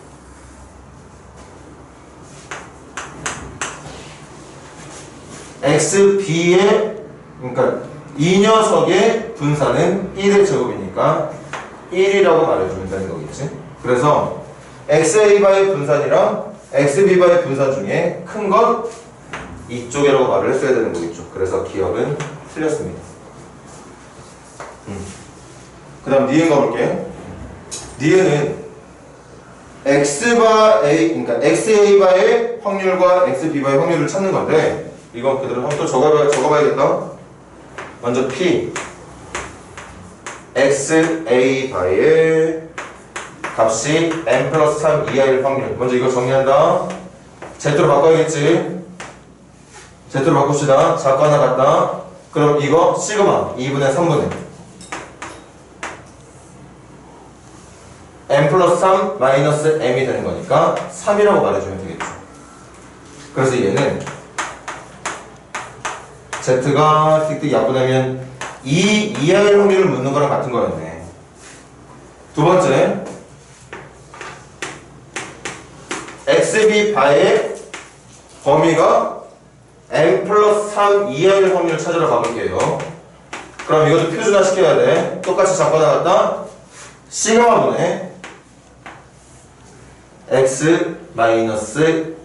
xb의 그러니까 이 녀석의 분산은 1의 제곱이니까 1이라고 말해주면 되는 거겠지. 그래서 xa바의 분산이랑 xb바의 분산 중에 큰 건 이쪽이라고 말을 했어야 되는 거겠죠. 그래서 기억은 틀렸습니다. 그 다음 니은 가볼게. 니은은 x바 a, 그러니까 xa바의 확률과 xb바의 확률을 찾는 건데, 이건 그대로 한번 또 적어봐야겠다. 먼저 p xa바의 값이 n 플러스 3 이하일 확률. 먼저 이거 정리한다. z로 바꿔야겠지. z로 바꿉시다. 작고 하나 같다. 그럼 이거 시그마 2분의 3분의 n 플러스 3 마이너스 m이 되는 거니까 3이라고 말해주면 되겠죠. 그래서 얘는 z가 틱틱 약분하면 2 이하의 확률을 묻는 거랑 같은 거였네. 두 번째, xb 바의 범위가 n 플러스 3 이하의 확률을 찾으러 가볼게요. 그럼 이것도 표준화 시켜야 돼. 똑같이 작고 나갔다. 시그마분의 x 마이너스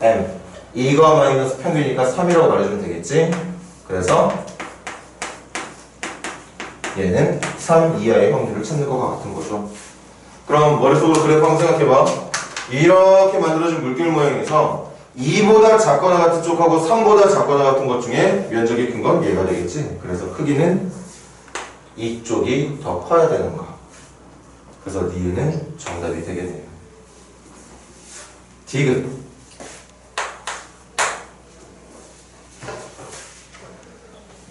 m. 이거 마이너스 평균이니까 3이라고 말해주면 되겠지. 그래서 얘는 3 이하의 확률을 찾는 것과 같은 거죠. 그럼 머릿속으로 그래프 한번 생각해봐. 이렇게 만들어진 물결 모양에서 2보다 작거나 같은 쪽하고 3보다 작거나 같은 것 중에 면적이 큰 건 얘가 되겠지. 그래서 크기는 이쪽이 더 커야 되는 거. 그래서 니은은 정답이 되겠네요. 디귿.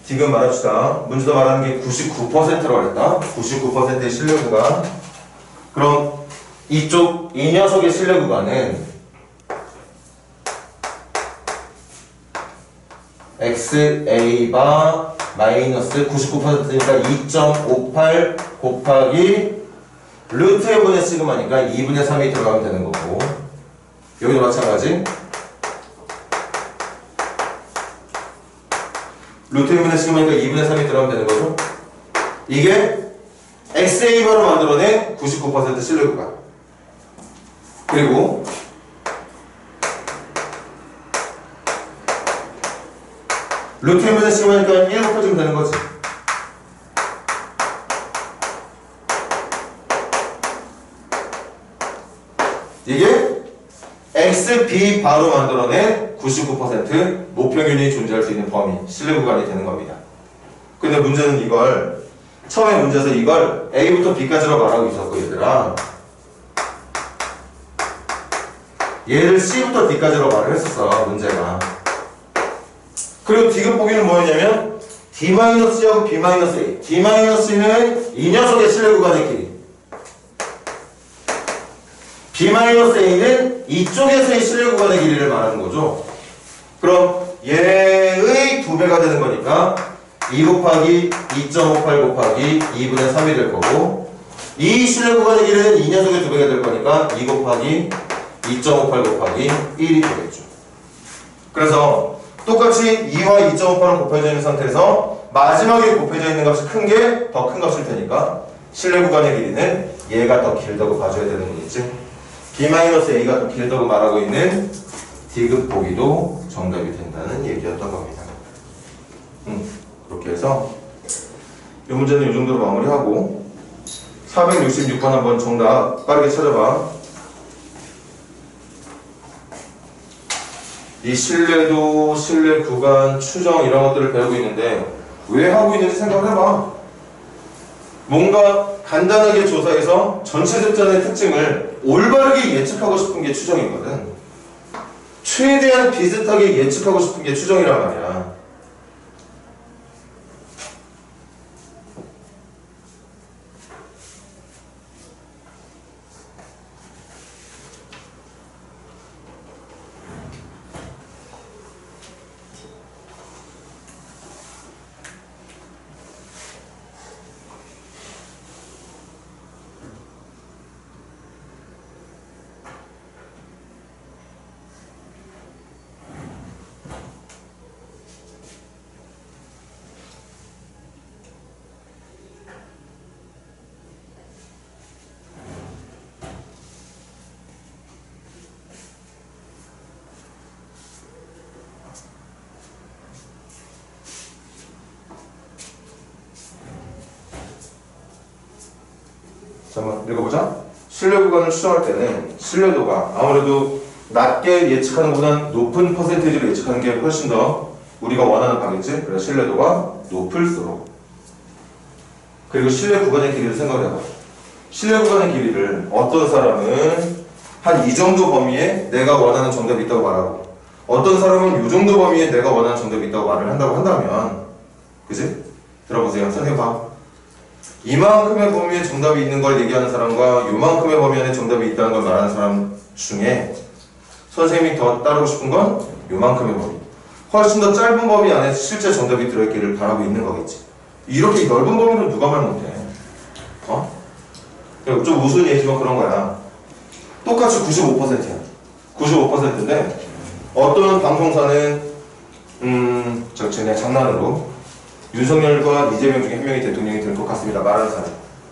디귿 말합시다. 문제도 말하는 게 99%라고 했다. 99%의 실내 구간. 그럼 이쪽 이 녀석의 실내 구간은 XA바 마이너스 99%니까 2.58 곱하기 루트 n분의 시그마니까 2분의 3이 들어가면 되는 거고, 여기도 마찬가지. 루트 n분의 시그마니까 2분의 3이 들어가면 되는 거죠. 이게 XA바로 만들어낸 99% 실내 구간. 그리고 루트 n분의 시그마니까 1 곱해주면 되는 거지. 이게 XB 바로 만들어낸 99% 모평균이 존재할 수 있는 범위, 실내 구간이 되는 겁니다. 근데 문제는 이걸 처음에 문제에서 이걸 A부터 B까지로 말하고 있었고, 얘들아 얘를 C부터 D까지로 말을 했었어, 문제가. 그리고 디귿 보기는 뭐였냐면 D-C하고 B-A. D-C는 이 녀석의 실내 구간의 길이, B-A는 이쪽에서의 실내 구간의 길이를 말하는 거죠. 그럼 얘의 2배가 되는 거니까 2 곱하기 2.58 곱하기 2분의 3이 될 거고, 이 신뢰 구간의 길이는 이 녀석의 2배가 될 거니까 2 곱하기 2.58 곱하기 1이 되겠죠. 그래서 똑같이 2와 2.58은 곱해져 있는 상태에서 마지막에 곱해져 있는 값이 큰 게 더 큰 값일 테니까 신뢰 구간의 길이는 얘가 더 길다고 봐줘야 되는 거겠지. B-A가 더 길다고 말하고 있는 D급 보기도 정답이 된다는 얘기였던 겁니다. 그렇게 해서 이 문제는 이 정도로 마무리하고 466번 한번 정답 빠르게 찾아봐. 이 신뢰도, 신뢰 구간, 추정 이런 것들을 배우고 있는데 왜 하고 있는지 생각을 해봐. 뭔가 간단하게 조사해서 전체 접전의 특징을 올바르게 예측하고 싶은 게 추정이거든. 최대한 비슷하게 예측하고 싶은 게 추정이란 말이야. 잠깐만 읽어보자. 신뢰 구간을 추정할 때는 신뢰도가 아무래도 낮게 예측하는 것보다는 높은 퍼센테이지로 예측하는 게 훨씬 더 우리가 원하는 바겠지? 그래서 신뢰도가 높을수록, 그리고 신뢰 구간의 길이를 생각을 해봐. 신뢰 구간의 길이를 어떤 사람은 한 이 정도 범위에 내가 원하는 정답이 있다고 말하고 어떤 사람은 이 정도 범위에 내가 원하는 정답이 있다고 말을 한다고 한다면, 그지? 들어보세요. 선생님 봐. 이만큼의 범위에 정답이 있는 걸 얘기하는 사람과 요만큼의 범위 안에 정답이 있다는 걸 말하는 사람 중에 선생님이 더 따르고 싶은 건 요만큼의 범위, 훨씬 더 짧은 범위 안에 실제 정답이 들어있기를 바라고 있는 거겠지. 이렇게 넓은 범위는 누가 말 못해. 좀 우스운 얘기지만 그런 거야. 똑같이 95%야. 95%인데 어떤 방송사는 그냥 장난으로 윤석열과 이재명 중에 한 명이 대통령이 될 것 같습니다 말하는 사람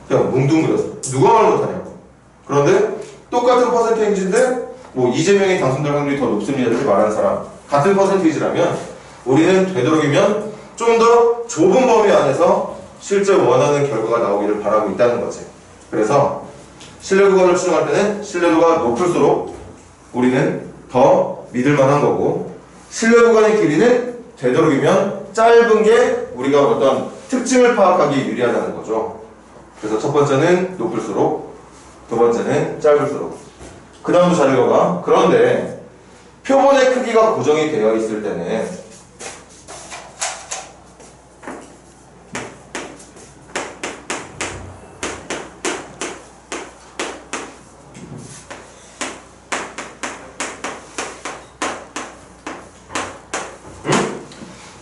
그냥 뭉뚱그려서 누가 말 못하냐고. 그런데 똑같은 퍼센테이지인데 뭐 이재명이 당선될 확률이 더 높습니다 이렇게 말하는 사람, 같은 퍼센테이지라면 우리는 되도록이면 좀 더 좁은 범위 안에서 실제 원하는 결과가 나오기를 바라고 있다는 거지. 그래서 신뢰 구간을 추정할 때는 신뢰도가 높을수록 우리는 더 믿을 만한 거고, 신뢰 구간의 길이는 되도록이면 짧은 게 우리가 어떤 특징을 파악하기에 유리하다는 거죠. 그래서 첫 번째는 높을수록, 두 번째는 짧을수록. 그 다음도 잘 읽어봐. 그런데 표본의 크기가 고정이 되어 있을 때는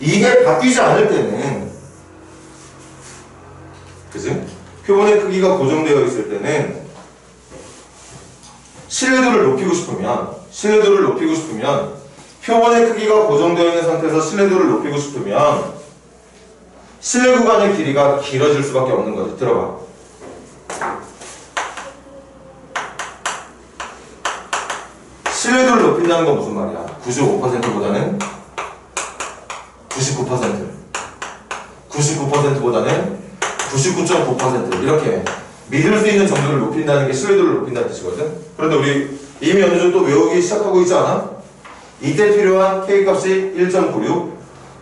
이게 바뀌지 않을 때는, 그치? 표본의 크기가 고정되어 있을 때는 신뢰도를 높이고 싶으면 표본의 크기가 고정되어 있는 상태에서 신뢰도를 높이고 싶으면 신뢰 구간의 길이가 길어질 수밖에 없는 거지. 들어봐. 신뢰도를 높인다는 건 무슨 말이야? 95%보다는 99%보다는 99.9% 이렇게 믿을 수 있는 정도를 높인다는 게 신뢰도를 높인다는 뜻이거든. 그런데 우리 이미 어느 정도 외우기 시작하고 있지 않아? 이때 필요한 K값이 1.96,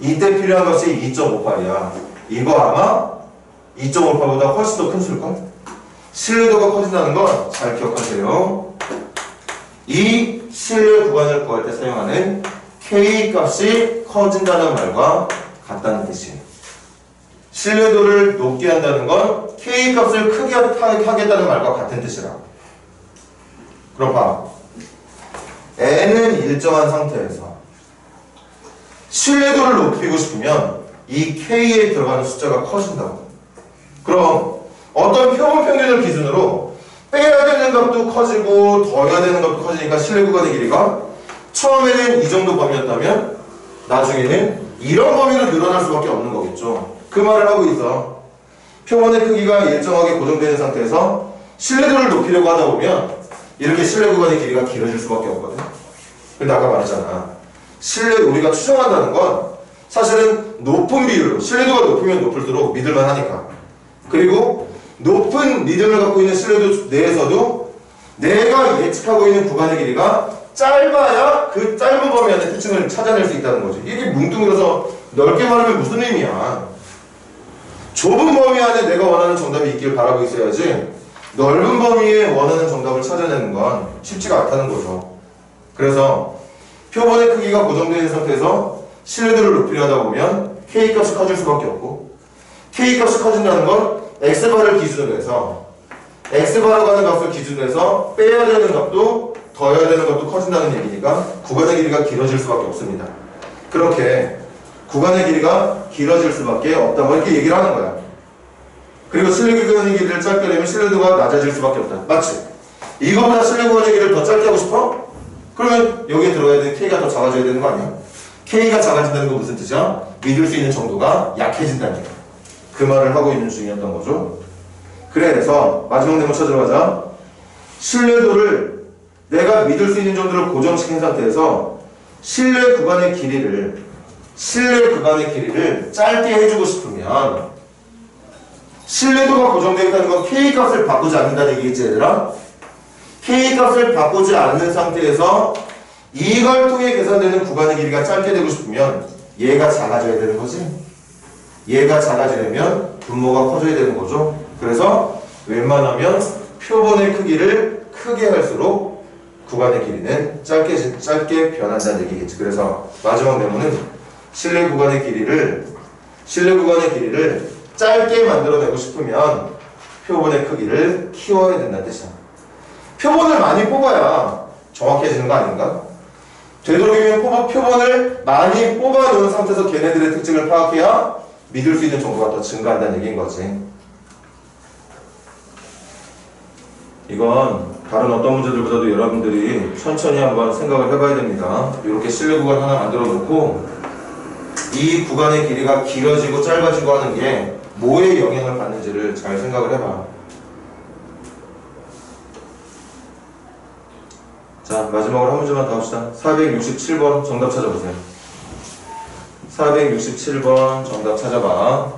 이때 필요한 값이 2.58이야. 이거 아마 2.58보다 훨씬 더 큰 수일걸? 신뢰도가 커진다는 건 잘 기억하세요. 이 신뢰 구간을 구할 때 사용하는 K값이 커진다는 말과 같다는 뜻이에요. 신뢰도를 높게 한다는 건 K값을 크게 하겠다는 말과 같은 뜻이라고. 그럼 봐. N은 일정한 상태에서 신뢰도를 높이고 싶으면 이 K에 들어가는 숫자가 커진다고. 그럼 어떤 표본 평균을 기준으로 빼야 되는 값도 커지고 더해야 되는 값도 커지니까 실내 구간의 길이가 처음에는 이 정도 범위였다면 나중에는 이런 범위로 늘어날 수밖에 없는 거겠죠. 그 말을 하고 있어. 표본의 크기가 일정하게 고정되는 상태에서 신뢰도를 높이려고 하다 보면 이렇게 실내 구간의 길이가 길어질 수밖에 없거든. 근데 아까 말했잖아. 우리가 추정한다는 건 사실은 높은 비율로, 신뢰도가 높으면 높을수록 믿을만 하니까. 그리고 높은 믿음을 갖고 있는 신뢰도 내에서도 내가 예측하고 있는 구간의 길이가 짧아야 그 짧은 범위 안에 특징을 찾아낼 수 있다는 거지. 이게 뭉뚱그려서 넓게 말하면 무슨 의미야? 좁은 범위 안에 내가 원하는 정답이 있길 바라고 있어야지 넓은 범위에 원하는 정답을 찾아내는 건 쉽지가 않다는 거죠. 그래서 표본의 크기가 고정되어 있는 상태에서 신뢰도를 높이려 하다 보면 K값이 커질 수밖에 없고 K값이 커진다는 건 X바를 기준으로 해서 X바로 가는 값을 기준으로 해서 빼야 되는 값도 더해야 되는 값도 커진다는 얘기니까 구간의 길이가 길어질 수밖에 없습니다. 그렇게 구간의 길이가 길어질 수밖에 없다고 이렇게 얘기를 하는 거야. 그리고 실내 구간의 길이를 짧게 하려면 신뢰도가 낮아질 수밖에 없다. 맞지? 이거보다 실내 구간의 길이를 더 짧게 하고 싶어? 그러면 여기에 들어가야 되는 K가 더 작아져야 되는 거 아니야? K가 작아진다는 건 무슨 뜻이야? 믿을 수 있는 정도가 약해진다는 얘기야. 그 말을 하고 있는 중이었던 거죠. 그래서 마지막 내용 찾으러 가자. 신뢰도를 내가 믿을 수 있는 정도를 고정시킨 상태에서 신뢰 구간의 길이를 짧게 해주고 싶으면 신뢰도가 고정되어 있다는 건 K값을 바꾸지 않는다는 얘기겠지 얘들아? K값을 바꾸지 않는 상태에서 이걸 통해 계산되는 구간의 길이가 짧게 되고 싶으면 얘가 작아져야 되는 거지. 얘가 작아지려면 분모가 커져야 되는 거죠. 그래서 웬만하면 표본의 크기를 크게 할수록 구간의 길이는 짧게 변한다는 얘기겠지. 그래서 마지막 내용은 실내 구간의 길이를 짧게 만들어내고 싶으면 표본의 크기를 키워야 된다는 뜻이야. 표본을 많이 뽑아야 정확해지는 거 아닌가? 되도록이면 표본을 많이 뽑아놓은 상태에서 걔네들의 특징을 파악해야 믿을 수 있는 정도가 더 증가한다는 얘기인 거지. 이건 다른 어떤 문제들보다도 여러분들이 천천히 한번 생각을 해봐야 됩니다. 이렇게 실내 구간 하나 만들어 놓고 이 구간의 길이가 길어지고 짧아지고 하는 게 뭐에 영향을 받는지를 잘 생각을 해봐. 자, 마지막으로 한 문제만 더 합시다. 467번 정답 찾아보세요. 467번 정답 찾아봐.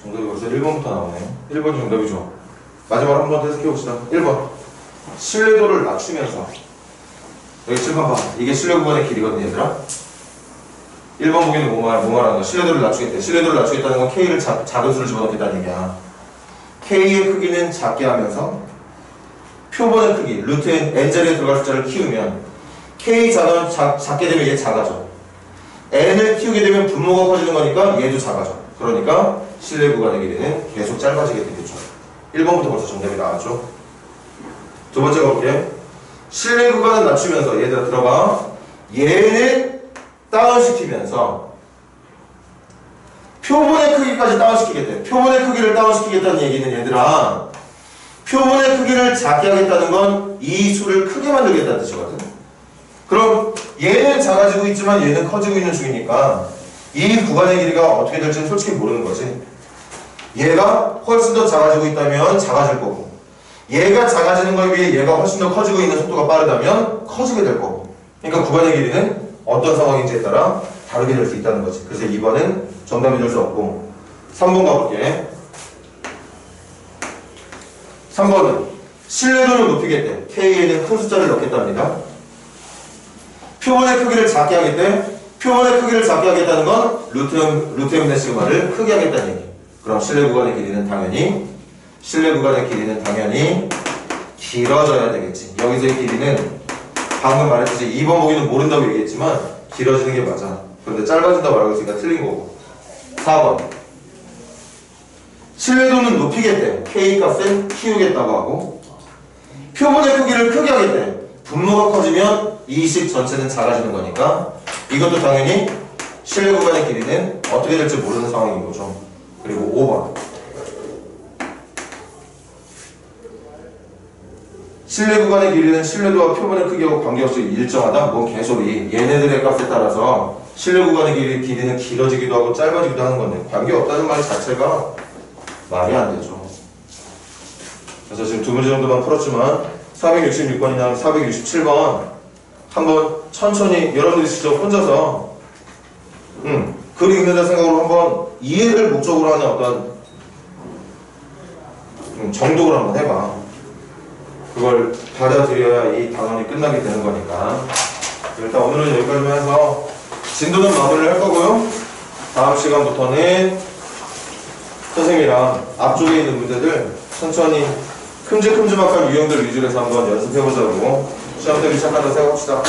정답이 벌써 1번부터 나오네. 1번이 정답이죠. 마지막으로 한 번 더 해석해봅시다. 1번. 신뢰도를 낮추면서. 여기 7번 봐. 이게 신뢰 구간의 길이거든, 얘들아. 1번 보기는 뭐 말하는 거야? 신뢰도를 낮추겠대. 신뢰도를 낮추겠다는 건 K를 작은 수를 집어넣겠다는 얘기야. K의 크기는 작게 하면서 표본의 크기, 루트 n 자리에 들어갈 숫자를 키우면 K 작게 되면 얘 작아져. n을 키우게 되면 분모가 커지는 거니까 얘도 작아져. 그러니까 실내 구간의 길이는 계속 짧아지게 되겠죠. 1번부터 벌써 정답이 나왔죠. 두 번째 가볼게. 실내 구간은 낮추면서 얘들아 들어봐. 얘는 다운시키면서 표본의 크기까지 다운시키겠대. 표본의 크기를 다운시키겠다는 얘기는 얘들아 표본의 크기를 작게 하겠다는 건 이 수를 크게 만들겠다는 뜻이거든. 그럼 얘는 작아지고 있지만 얘는 커지고 있는 중이니까 이 구간의 길이가 어떻게 될지는 솔직히 모르는 거지. 얘가 훨씬 더 작아지고 있다면 작아질 거고 얘가 작아지는 거에 비해 얘가 훨씬 더 커지고 있는 속도가 빠르다면 커지게 될 거고 그러니까 구간의 길이는 어떤 상황인지에 따라 다르게 될 수 있다는 거지. 그래서 2번은 정답이 될 수 없고 3번 가볼게. 3번은 신뢰도를 높이겠대. K에는 큰 숫자를 넣겠답니다. 표본의 크기를 작게 하겠대. 표본의 크기를 작게 하겠다는 건 루트 m 시그마를 크게 하겠다는 얘기. 그럼 실내 구간의 길이는 당연히 길어져야 되겠지. 여기서의 길이는 방금 말했듯이 2번 보기는 모른다고 얘기했지만 길어지는 게 맞아. 그런데 짧아진다고 말하고 있으니까 틀린 거고. 4번 신뢰도는 높이겠대. K 값을 키우겠다고 하고 표본의 크기를 크게 하겠대. 분모가 커지면 이 식 전체는 작아지는 거니까 이것도 당연히 실내 구간의 길이는 어떻게 될지 모르는 상황인 거죠. 그리고 5번 실내 구간의 길이는 신뢰도와 표본의 크기하고 관계없이 일정하다? 뭔 개소리. 얘네들의 값에 따라서 실내 구간의 길이는 길어지기도 하고 짧아지기도 하는 건데 관계없다는 말 자체가 말이 안 되죠. 그래서 지금 두 문제 정도만 풀었지만 466번이나 467번 한번 천천히 여러분들이 직접 혼자서 글 읽는다 생각으로 한번 이해를 목적으로 하는 어떤 정독을 한번 해봐. 그걸 받아들여야 이 단원이 끝나게 되는 거니까. 일단 오늘은 여기까지만 해서 진도는 마무리를 할 거고요. 다음 시간부터는 선생님이랑 앞쪽에 있는 문제들 천천히 큼직큼직한 유형들 위주로 해서 한번 연습해보자고 시험 때문에 시작한다 생각합시다.